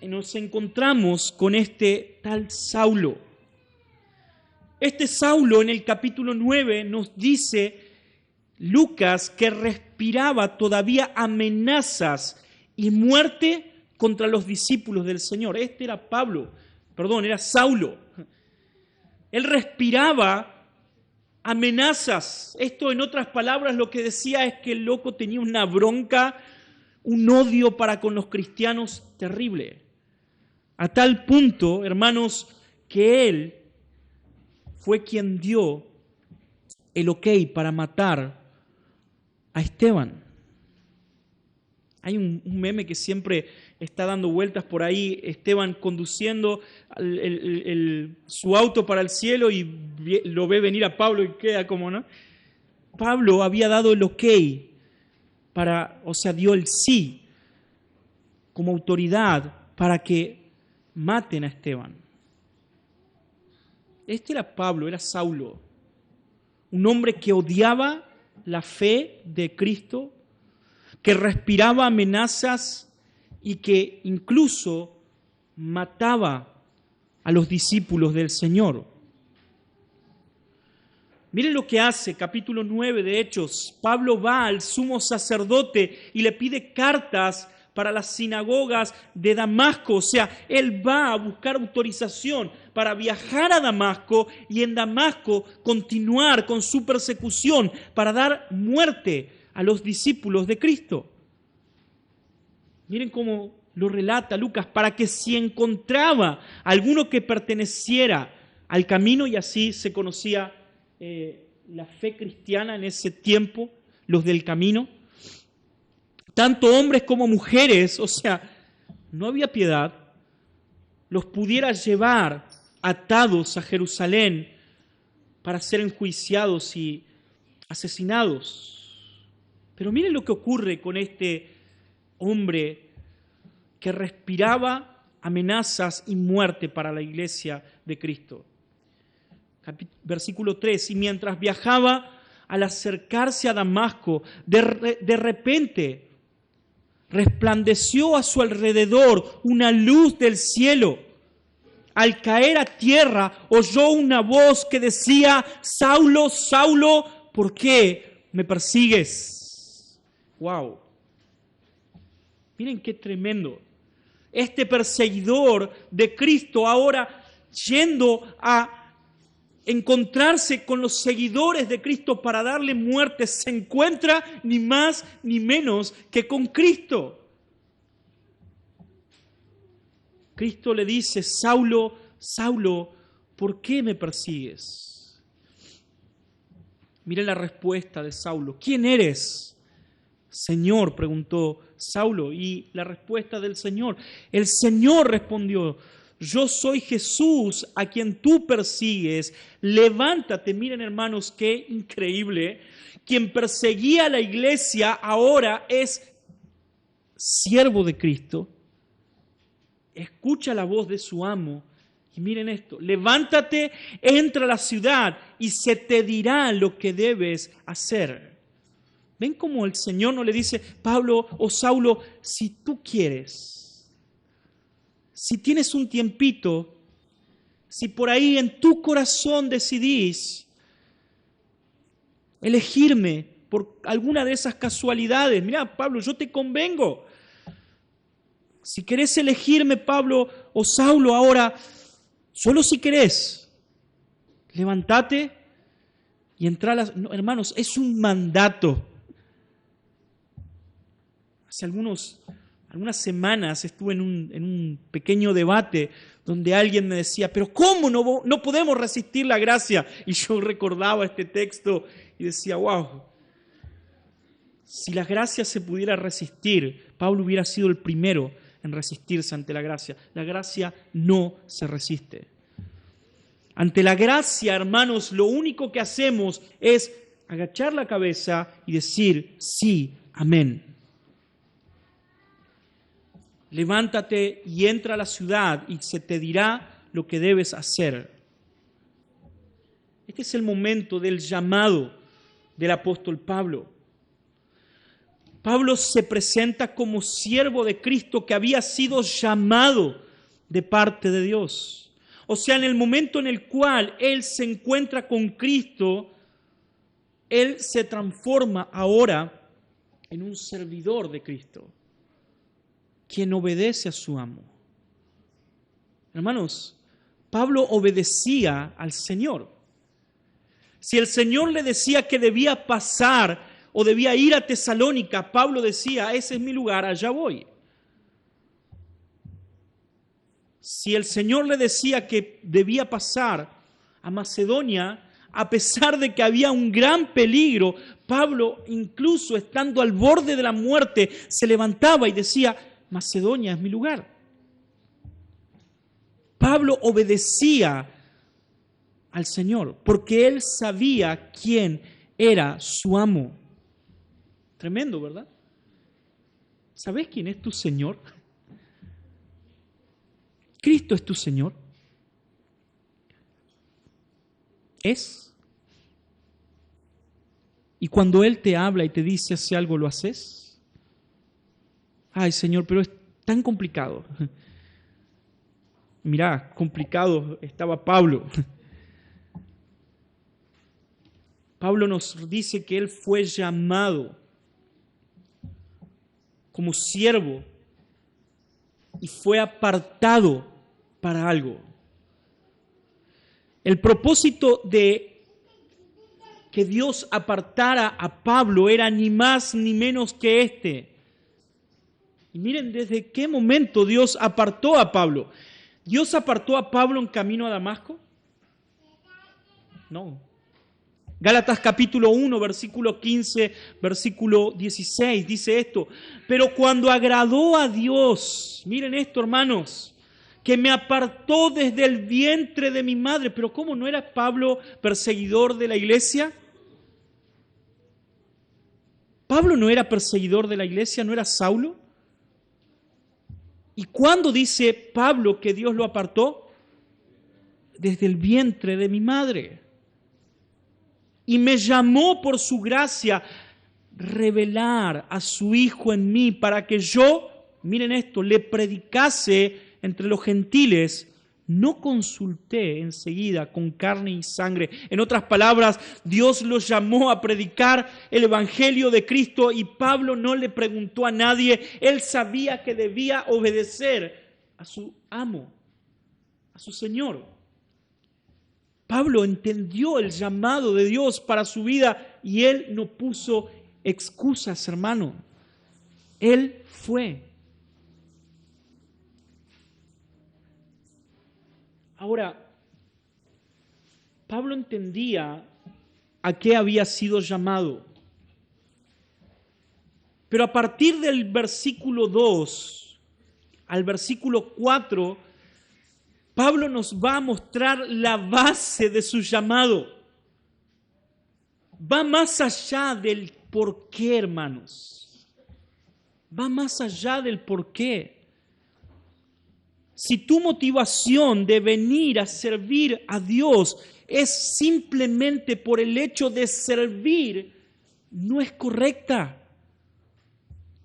nos encontramos con este tal Saulo. Este Saulo en el capítulo 9 nos dice Lucas que respiraba todavía amenazas y muerte contra los discípulos del Señor. Este era era Saulo. Él respiraba amenazas. Esto, en otras palabras, lo que decía es que el loco tenía una bronca, un odio para con los cristianos terrible. A tal punto, hermanos, que él fue quien dio el ok para matar a Esteban. Hay un meme que siempre está dando vueltas por ahí, Esteban conduciendo su auto para el cielo y lo ve venir a Pablo y queda como, ¿no? Pablo había dado el ok dio el sí como autoridad para que maten a Esteban. Este era Pablo, era Saulo, un hombre que odiaba la fe de Cristo, que respiraba amenazas y que incluso mataba a los discípulos del Señor. Miren lo que hace, capítulo 9 de Hechos. Pablo va al sumo sacerdote y le pide cartas para las sinagogas de Damasco. O sea, él va a buscar autorización para viajar a Damasco y en Damasco continuar con su persecución para dar muerte a los discípulos de Cristo. Miren cómo lo relata Lucas, para que si encontraba alguno que perteneciera al camino, y así se conocía la fe cristiana en ese tiempo, los del camino, tanto hombres como mujeres, o sea, no había piedad, los pudiera llevar atados a Jerusalén para ser enjuiciados y asesinados. Pero miren lo que ocurre con este hombre que respiraba amenazas y muerte para la iglesia de Cristo. Versículo 3, y mientras viajaba, al acercarse a Damasco, de repente resplandeció a su alrededor una luz del cielo. Al caer a tierra, oyó una voz que decía: Saulo, Saulo, ¿por qué me persigues? ¡Wow! Miren qué tremendo. Este perseguidor de Cristo ahora yendo a encontrarse con los seguidores de Cristo para darle muerte, se encuentra ni más ni menos que con Cristo. Cristo le dice: Saulo, Saulo, ¿por qué me persigues? Miren la respuesta de Saulo. ¿Quién eres? Señor, preguntó Saulo, y la respuesta del Señor. El Señor respondió: yo soy Jesús a quien tú persigues. Levántate. Miren, hermanos, qué increíble. Quien perseguía a la iglesia ahora es siervo de Cristo. Escucha la voz de su amo. Y miren esto: levántate, entra a la ciudad y se te dirá lo que debes hacer. ¿Ven cómo el Señor no le dice: Pablo o Saulo, si tú quieres, si tienes un tiempito, si por ahí en tu corazón decidís elegirme por alguna de esas casualidades, mira, Pablo, yo te convengo. Si querés elegirme, Pablo o Saulo, ahora, solo si querés, levántate y entra a las... No, hermanos, es un mandato. Hace algunas semanas estuve en un pequeño debate donde alguien me decía: pero ¿cómo no podemos resistir la gracia? Y yo recordaba este texto y decía: wow, si la gracia se pudiera resistir, Pablo hubiera sido el primero en resistirse ante la gracia. La gracia no se resiste. Ante la gracia, hermanos, lo único que hacemos es agachar la cabeza y decir: sí, amén. Levántate y entra a la ciudad y se te dirá lo que debes hacer. Este es el momento del llamado del apóstol Pablo. Pablo se presenta como siervo de Cristo que había sido llamado de parte de Dios. O sea, en el momento en el cual él se encuentra con Cristo, él se transforma ahora en un servidor de Cristo, quien obedece a su amo. Hermanos, Pablo obedecía al Señor. Si el Señor le decía que debía pasar o debía ir a Tesalónica, Pablo decía: ese es mi lugar, allá voy. Si el Señor le decía que debía pasar a Macedonia, a pesar de que había un gran peligro, Pablo, incluso estando al borde de la muerte, se levantaba y decía: Macedonia es mi lugar. Pablo obedecía al Señor porque él sabía quién era su amo. Tremendo, ¿verdad? ¿Sabes quién es tu Señor? Cristo es tu Señor. Es. Y cuando Él te habla y te dice: hace algo, ¿lo haces? Ay, Señor, pero es tan complicado. Mirá, complicado estaba Pablo. Pablo nos dice que él fue llamado como siervo y fue apartado para algo. El propósito de que Dios apartara a Pablo era ni más ni menos que este. Y miren desde qué momento Dios apartó a Pablo. ¿Dios apartó a Pablo en camino a Damasco? No. Gálatas capítulo 1, versículo 15, versículo 16, dice esto: pero cuando agradó a Dios, miren esto, hermanos, que me apartó desde el vientre de mi madre. Pero ¿cómo no era Pablo perseguidor de la iglesia? ¿Pablo no era perseguidor de la iglesia? ¿No era Saulo? ¿Y cuándo dice Pablo que Dios lo apartó? Desde el vientre de mi madre. Y me llamó por su gracia revelar a su Hijo en mí para que yo, miren esto, le predicase entre los gentiles no consulté enseguida con carne y sangre. En otras palabras, Dios los llamó a predicar el Evangelio de Cristo y Pablo no le preguntó a nadie. Él sabía que debía obedecer a su amo, a su Señor. Pablo entendió el llamado de Dios para su vida y él no puso excusas, hermano. Él fue. Ahora, Pablo entendía a qué había sido llamado. Pero a partir del versículo 2 al versículo 4, Pablo nos va a mostrar la base de su llamado. Va más allá del por qué, hermanos. Va más allá del por qué. Si tu motivación de venir a servir a Dios es simplemente por el hecho de servir, no es correcta.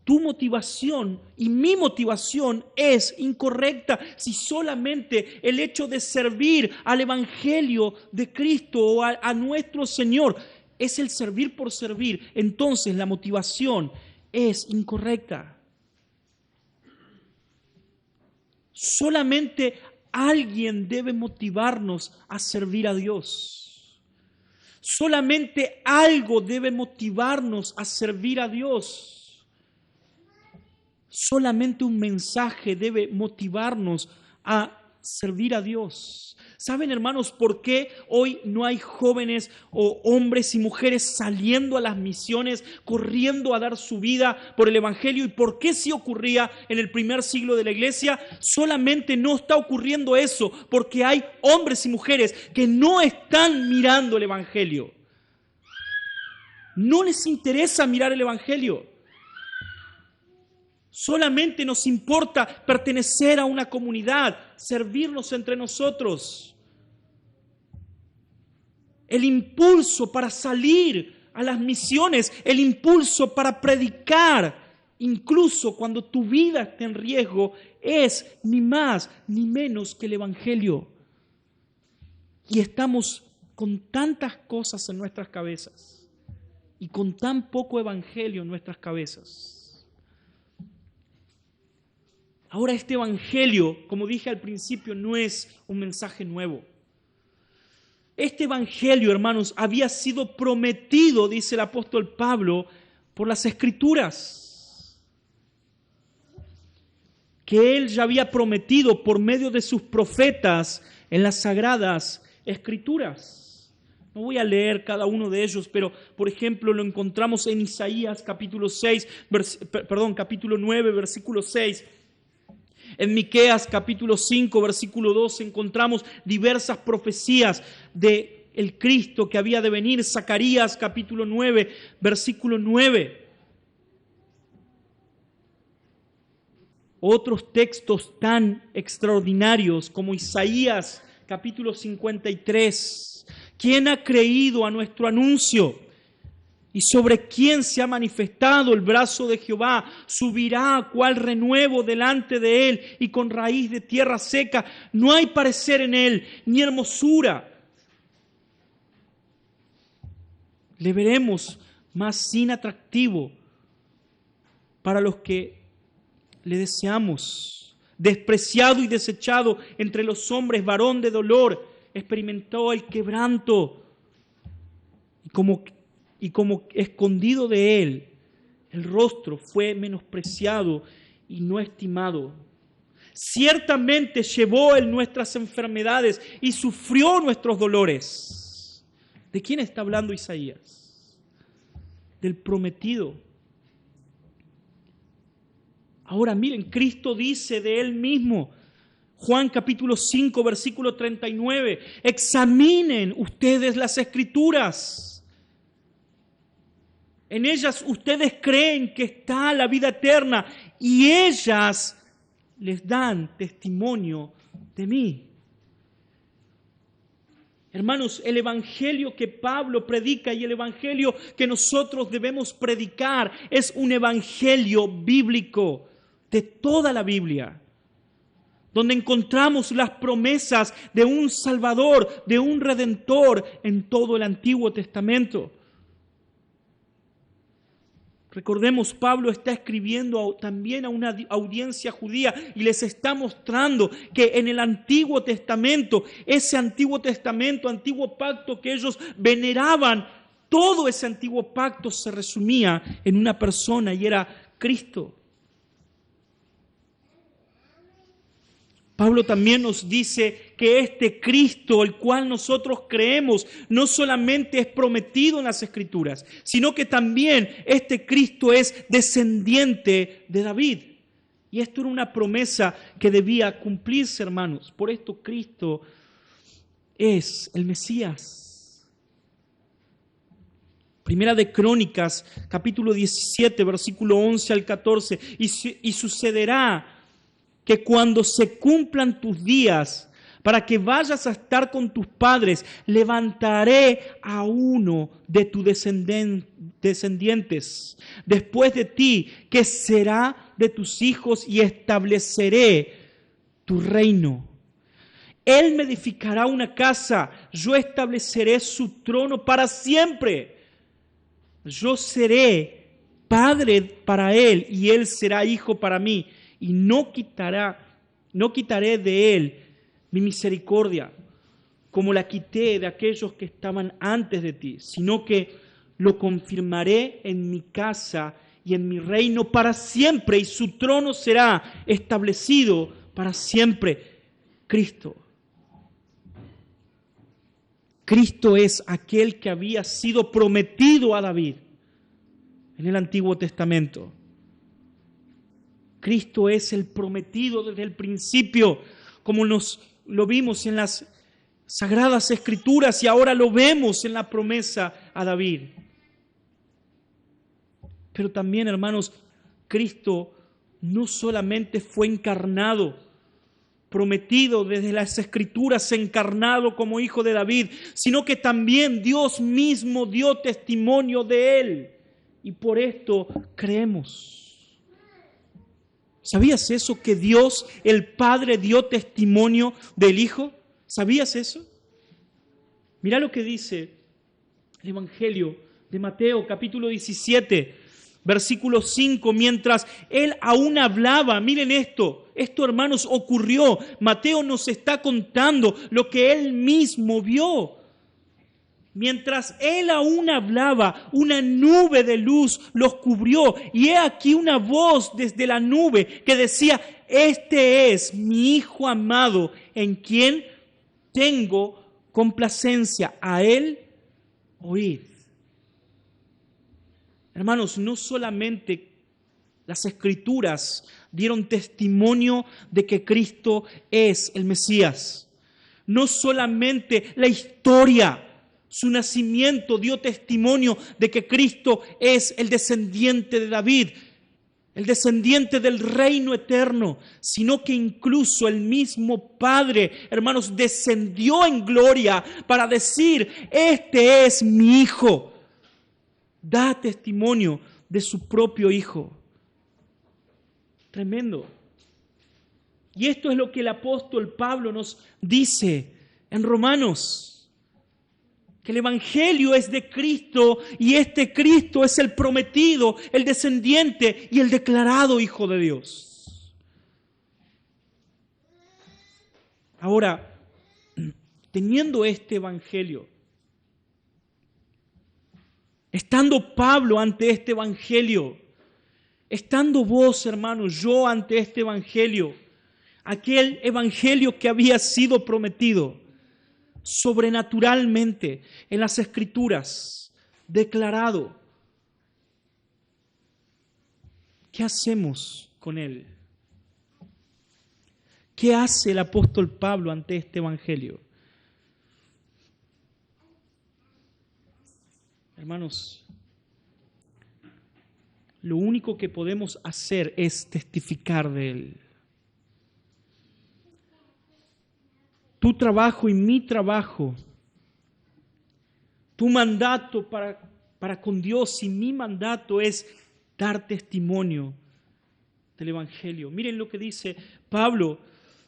Tu motivación y mi motivación es incorrecta. Si solamente el hecho de servir al Evangelio de Cristo o a nuestro Señor es el servir por servir, entonces la motivación es incorrecta. Solamente alguien debe motivarnos a servir a Dios. Solamente algo debe motivarnos a servir a Dios. Solamente un mensaje debe motivarnos a servir a Dios. ¿Saben, hermanos, por qué hoy no hay jóvenes o hombres y mujeres saliendo a las misiones, corriendo a dar su vida por el Evangelio? ¿Y por qué sí ocurría en el primer siglo de la iglesia? Solamente no está ocurriendo eso porque hay hombres y mujeres que no están mirando el Evangelio. No les interesa mirar el Evangelio. Solamente nos importa pertenecer a una comunidad, servirnos entre nosotros. El impulso para salir a las misiones, el impulso para predicar, incluso cuando tu vida está en riesgo, es ni más ni menos que el Evangelio. Y estamos con tantas cosas en nuestras cabezas y con tan poco Evangelio en nuestras cabezas. Ahora este Evangelio, como dije al principio, no es un mensaje nuevo. Este Evangelio, hermanos, había sido prometido, dice el apóstol Pablo, por las Escrituras. Que él ya había prometido por medio de sus profetas en las Sagradas Escrituras. No voy a leer cada uno de ellos, pero por ejemplo lo encontramos en Isaías capítulo 9, versículo 6. En Miqueas capítulo 5, versículo 2 encontramos diversas profecías de el Cristo que había de venir. Zacarías capítulo 9, versículo 9. Otros textos tan extraordinarios como Isaías capítulo 53. ¿Quién ha creído a nuestro anuncio? ¿Y sobre quién se ha manifestado el brazo de Jehová? Subirá cual renuevo delante de él y con raíz de tierra seca. No hay parecer en él, ni hermosura. Le veremos más sin atractivo para los que le deseamos. Despreciado y desechado entre los hombres, varón de dolor, experimentó el quebranto. Y como escondido de él, el rostro fue menospreciado y no estimado. Ciertamente llevó él nuestras enfermedades y sufrió nuestros dolores. ¿De quién está hablando Isaías? Del prometido. Ahora miren, Cristo dice de él mismo, Juan capítulo 5, versículo 39, examinen ustedes las Escrituras. En ellas ustedes creen que está la vida eterna y ellas les dan testimonio de mí. Hermanos, el evangelio que Pablo predica y el evangelio que nosotros debemos predicar es un evangelio bíblico de toda la Biblia. donde encontramos las promesas de un Salvador, de un Redentor en todo el Antiguo Testamento. Recordemos, Pablo está escribiendo también a una audiencia judía y les está mostrando que en el Antiguo Testamento, ese Antiguo Testamento, antiguo pacto que ellos veneraban, todo ese antiguo pacto se resumía en una persona y era Cristo. Pablo también nos dice que este Cristo, el cual nosotros creemos, no solamente es prometido en las Escrituras, sino que también este Cristo es descendiente de David. Y esto era una promesa que debía cumplirse, hermanos. Por esto Cristo es el Mesías. Primera de Crónicas, capítulo 17, versículo 11 al 14. Y sucederá que cuando se cumplan tus días, para que vayas a estar con tus padres, levantaré a uno de tus descendientes después de ti, que será de tus hijos, y estableceré tu reino. Él me edificará una casa, yo estableceré su trono para siempre. Yo seré padre para él y él será hijo para mí. Y no quitaré de él mi misericordia, como la quité de aquellos que estaban antes de ti, sino que lo confirmaré en mi casa y en mi reino para siempre, y su trono será establecido para siempre. Cristo. Cristo es aquel que había sido prometido a David en el Antiguo Testamento. Cristo es el prometido desde el principio, como lo vimos en las Sagradas Escrituras y ahora lo vemos en la promesa a David. Pero también, hermanos, Cristo no solamente fue encarnado, prometido desde las Escrituras, encarnado como hijo de David, sino que también Dios mismo dio testimonio de él. Y por esto creemos. ¿Sabías eso? Que Dios, el Padre, dio testimonio del Hijo. ¿Sabías eso? Mira lo que dice el Evangelio de Mateo, capítulo 17, versículo 5. Mientras él aún hablaba, miren esto, hermanos, ocurrió. Mateo nos está contando lo que él mismo vio. Mientras él aún hablaba, una nube de luz los cubrió. Y he aquí una voz desde la nube que decía: este es mi Hijo amado, en quien tengo complacencia. A él oíd. Hermanos, no solamente las Escrituras dieron testimonio de que Cristo es el Mesías. No solamente la historia, su nacimiento dio testimonio de que Cristo es el descendiente de David, el descendiente del reino eterno, sino que incluso el mismo Padre, hermanos, descendió en gloria para decir: este es mi Hijo. Da testimonio de su propio Hijo. Tremendo. Y esto es lo que el apóstol Pablo nos dice en Romanos. Que el Evangelio es de Cristo y este Cristo es el prometido, el descendiente y el declarado Hijo de Dios. Ahora, teniendo este Evangelio, estando Pablo ante este Evangelio, estando vos, hermanos, yo ante este Evangelio, aquel Evangelio que había sido prometido, sobrenaturalmente en las Escrituras, declarado. ¿Qué hacemos con él? ¿Qué hace el apóstol Pablo ante este Evangelio? Hermanos, lo único que podemos hacer es testificar de él. Tu trabajo y mi trabajo, tu mandato para con Dios y mi mandato es dar testimonio del Evangelio. Miren lo que dice Pablo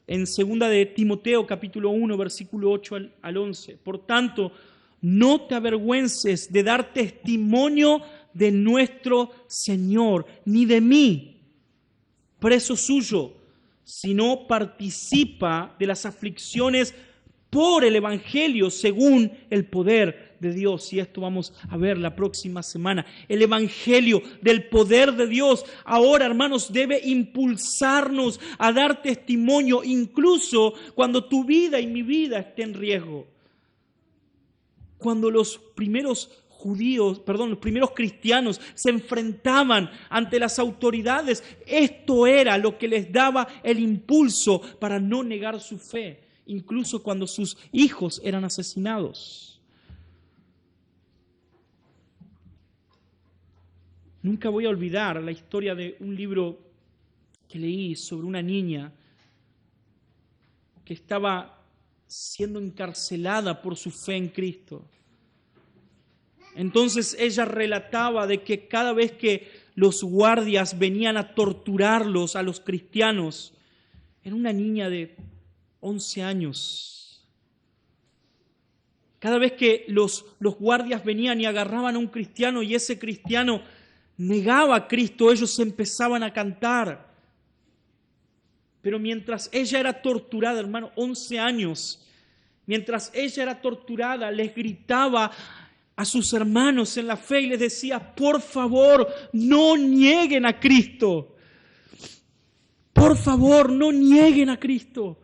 en 2 de Timoteo capítulo 1, versículo 8 al 11. Por tanto, no te avergüences de dar testimonio de nuestro Señor, ni de mí, preso suyo, sino participa de las aflicciones por el Evangelio según el poder de Dios. Y esto vamos a ver la próxima semana. El Evangelio del poder de Dios ahora, hermanos, debe impulsarnos a dar testimonio incluso cuando tu vida y mi vida esté en riesgo. Cuando los primeros cristianos se enfrentaban ante las autoridades, esto era lo que les daba el impulso para no negar su fe, incluso cuando sus hijos eran asesinados. Nunca voy a olvidar la historia de un libro que leí sobre una niña que estaba siendo encarcelada por su fe en Cristo. Entonces ella relataba de que cada vez que los guardias venían a torturarlos a los cristianos, era una niña de 11 años. Cada vez que los guardias venían y agarraban a un cristiano y ese cristiano negaba a Cristo, ellos empezaban a cantar. Pero mientras ella era torturada, hermano, 11 años, mientras ella era torturada, les gritaba a sus hermanos en la fe y les decía: por favor, no nieguen a Cristo. Por favor, no nieguen a Cristo.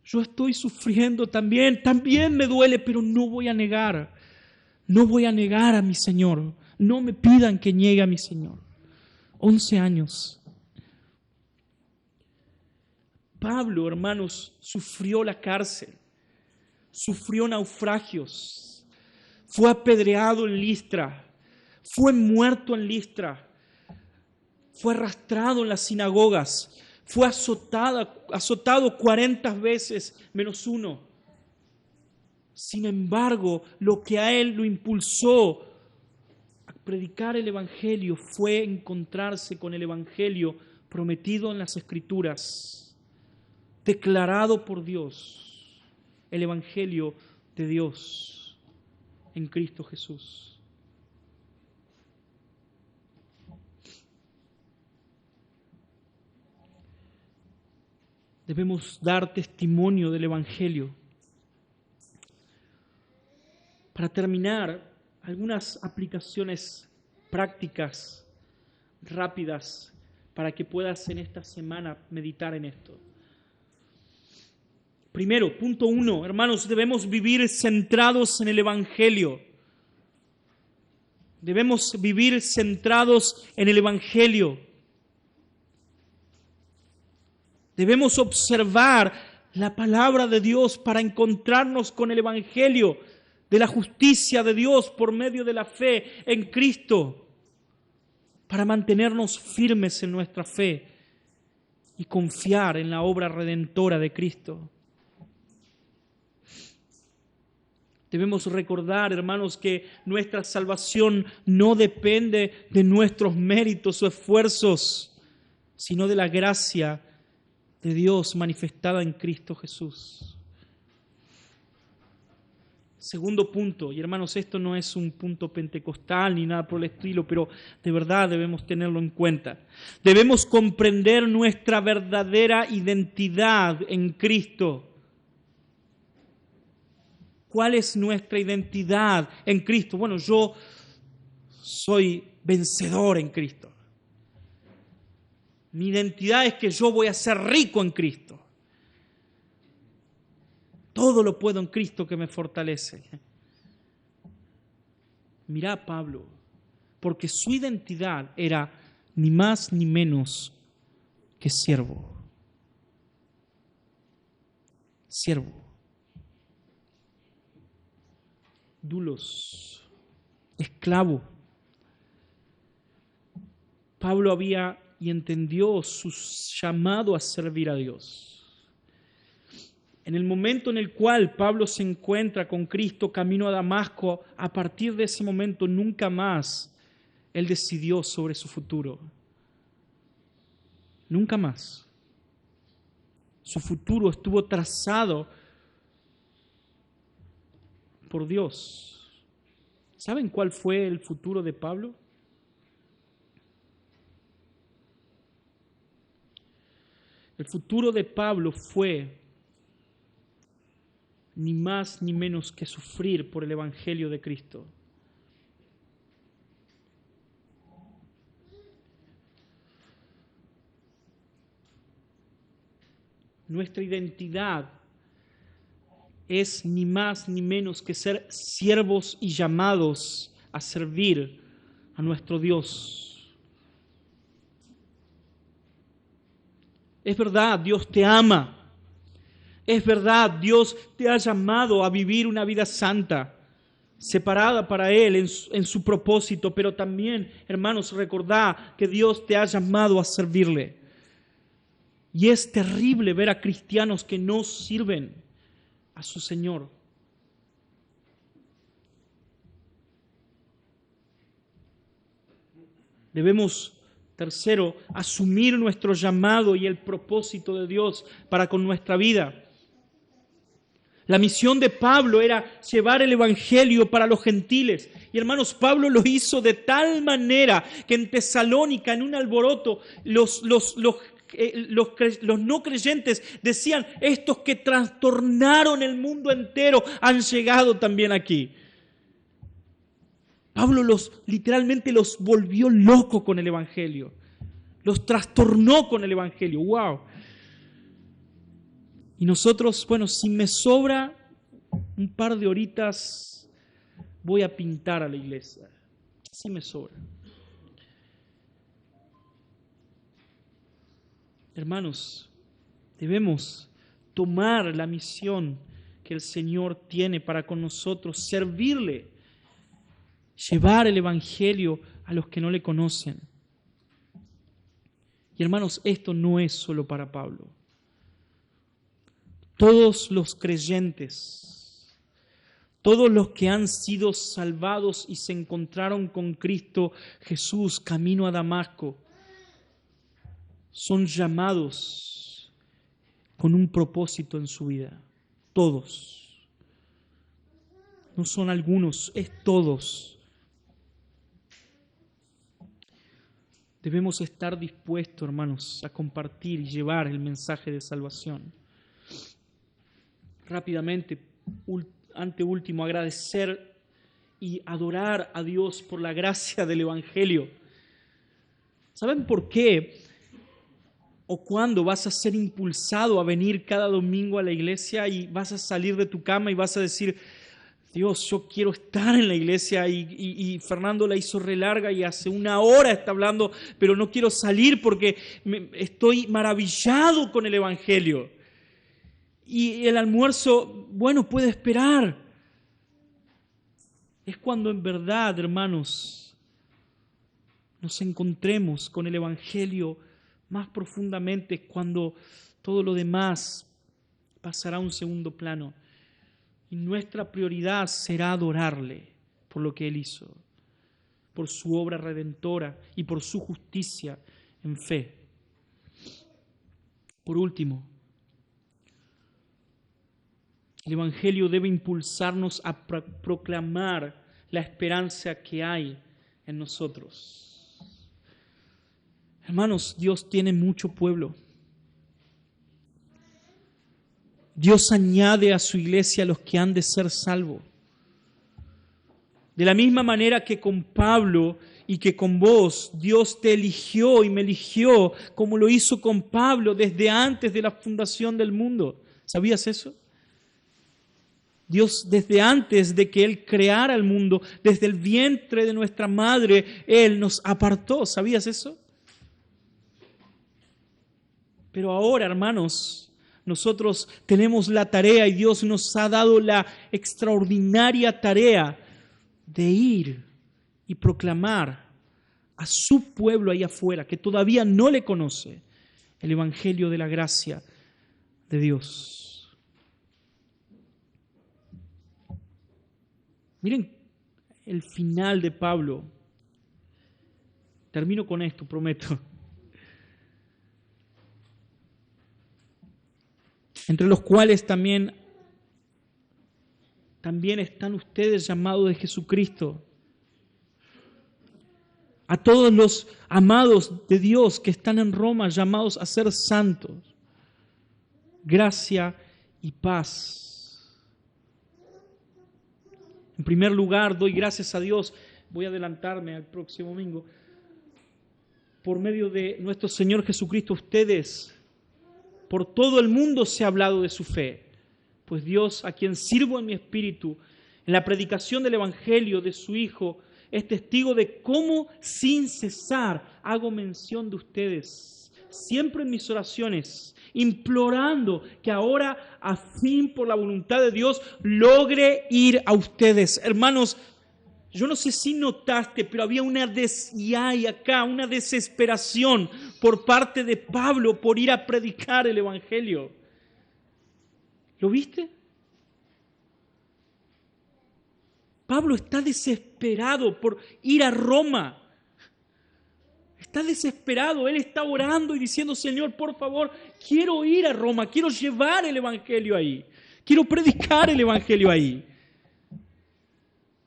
Yo estoy sufriendo también me duele, pero no voy a negar. No voy a negar a mi Señor. No me pidan que niegue a mi Señor. 11 años. Pablo, hermanos, sufrió la cárcel, sufrió naufragios, fue apedreado en Listra, fue muerto en Listra, fue arrastrado en las sinagogas, fue azotado 40 veces menos uno. Sin embargo, lo que a él lo impulsó a predicar el Evangelio fue encontrarse con el Evangelio prometido en las Escrituras, declarado por Dios, el Evangelio de Dios en Cristo Jesús. Debemos dar testimonio del Evangelio. Para terminar, algunas aplicaciones prácticas, rápidas, para que puedas en esta semana meditar en esto. Primero, punto 1, hermanos, debemos vivir centrados en el Evangelio. Debemos vivir centrados en el Evangelio. Debemos observar la palabra de Dios para encontrarnos con el Evangelio de la justicia de Dios por medio de la fe en Cristo, para mantenernos firmes en nuestra fe y confiar en la obra redentora de Cristo. Debemos recordar, hermanos, que nuestra salvación no depende de nuestros méritos o esfuerzos, sino de la gracia de Dios manifestada en Cristo Jesús. Segundo punto, y hermanos, esto no es un punto pentecostal ni nada por el estilo, pero de verdad debemos tenerlo en cuenta. Debemos comprender nuestra verdadera identidad en Cristo. ¿Cuál es nuestra identidad en Cristo? Bueno, yo soy vencedor en Cristo. Mi identidad es que yo voy a ser rico en Cristo. Todo lo puedo en Cristo que me fortalece. Mirá a Pablo, porque su identidad era ni más ni menos que siervo. Siervo. Dulos, esclavo. Pablo había y entendió su llamado a servir a Dios. En el momento en el cual Pablo se encuentra con Cristo camino a Damasco, a partir de ese momento nunca más él decidió sobre su futuro. Nunca más. Su futuro estuvo trazado por Dios. ¿Saben cuál fue el futuro de Pablo? El futuro de Pablo fue ni más ni menos que sufrir por el Evangelio de Cristo. Nuestra identidad es ni más ni menos que ser siervos y llamados a servir a nuestro Dios. Es verdad, Dios te ama. Es verdad, Dios te ha llamado a vivir una vida santa, separada para Él en su propósito, pero también, hermanos, recordad que Dios te ha llamado a servirle. Y es terrible ver a cristianos que no sirven a su Señor. Debemos, tercero, asumir nuestro llamado y el propósito de Dios para con nuestra vida. La misión de Pablo era llevar el Evangelio para los gentiles. Y hermanos, Pablo lo hizo de tal manera que en Tesalónica, en un alboroto, los no creyentes decían: estos que trastornaron el mundo entero han llegado también aquí. Pablo literalmente los volvió locos con el Evangelio. Los trastornó con el Evangelio. ¡Wow! Y nosotros, bueno, si me sobra un par de horitas, voy a pintar a la iglesia. Si me sobra. Hermanos, debemos tomar la misión que el Señor tiene para con nosotros, servirle, llevar el Evangelio a los que no le conocen. Y hermanos, esto no es solo para Pablo. Todos los creyentes, todos los que han sido salvados y se encontraron con Cristo Jesús camino a Damasco, son llamados con un propósito en su vida. Todos. No son algunos, es todos. Debemos estar dispuestos, hermanos, a compartir y llevar el mensaje de salvación. Rápidamente, anteúltimo, agradecer y adorar a Dios por la gracia del Evangelio. ¿Saben por qué o cuándo vas a ser impulsado a venir cada domingo a la iglesia y vas a salir de tu cama y vas a decir: Dios, yo quiero estar en la iglesia y Fernando la hizo re larga y hace una hora está hablando, pero no quiero salir porque estoy maravillado con el Evangelio? Y el almuerzo, bueno, puede esperar. Es cuando en verdad, hermanos, nos encontremos con el Evangelio más profundamente, cuando todo lo demás pasará a un segundo plano. Y nuestra prioridad será adorarle por lo que Él hizo, por su obra redentora y por su justicia en fe. Por último, el Evangelio debe impulsarnos a proclamar la esperanza que hay en nosotros. Hermanos, Dios tiene mucho pueblo. Dios añade a su iglesia a los que han de ser salvos. De la misma manera que con Pablo y que con vos, Dios te eligió y me eligió, como lo hizo con Pablo desde antes de la fundación del mundo. ¿Sabías eso? Dios, desde antes de que Él creara el mundo, desde el vientre de nuestra madre, Él nos apartó. ¿Sabías eso? Pero ahora, hermanos, nosotros tenemos la tarea y Dios nos ha dado la extraordinaria tarea de ir y proclamar a su pueblo allá afuera, que todavía no le conoce, el Evangelio de la gracia de Dios. Miren el final de Pablo. Termino con esto, prometo. entre los cuales también están ustedes llamados de Jesucristo. A todos los amados de Dios que están en Roma, llamados a ser santos. Gracia y paz. En primer lugar, doy gracias a Dios. Voy a adelantarme al próximo domingo. Por medio de nuestro Señor Jesucristo, ustedes, por todo el mundo se ha hablado de su fe. Pues Dios, a quien sirvo en mi espíritu, en la predicación del Evangelio de su Hijo, es testigo de cómo sin cesar hago mención de ustedes, siempre en mis oraciones, implorando que ahora, a fin por la voluntad de Dios, logre ir a ustedes. Hermanos, yo no sé si notaste, pero había una desesperación por parte de Pablo por ir a predicar el Evangelio. ¿Lo viste? Pablo está desesperado por ir a Roma. Está desesperado, él está orando y diciendo, Señor, por favor, quiero ir a Roma, quiero llevar el Evangelio ahí, quiero predicar el Evangelio ahí.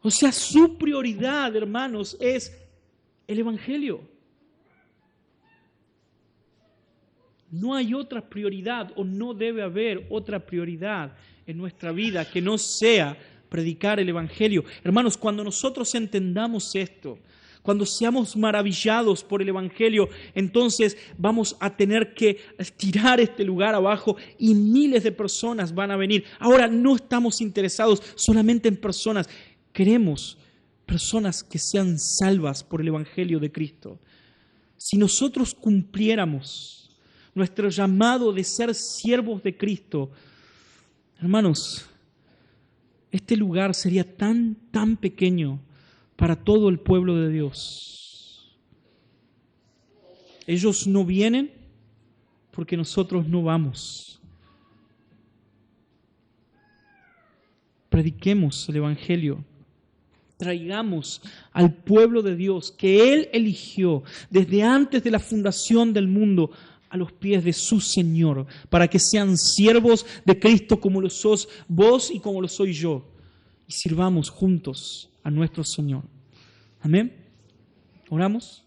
O sea, su prioridad, hermanos, es el Evangelio. No hay otra prioridad o no debe haber otra prioridad en nuestra vida que no sea predicar el Evangelio. Hermanos, cuando nosotros entendamos esto, cuando seamos maravillados por el Evangelio, entonces vamos a tener que tirar este lugar abajo y miles de personas van a venir. Ahora no estamos interesados solamente en personas, queremos personas que sean salvas por el Evangelio de Cristo. Si nosotros cumpliéramos nuestro llamado de ser siervos de Cristo, hermanos, este lugar sería tan pequeño para todo el pueblo de Dios. Ellos no vienen porque nosotros no vamos. Prediquemos el Evangelio. Traigamos al pueblo de Dios que Él eligió desde antes de la fundación del mundo a los pies de su Señor, para que sean siervos de Cristo como lo sos vos y como lo soy yo, y sirvamos juntos a nuestro Señor. Amén. ¿Oramos?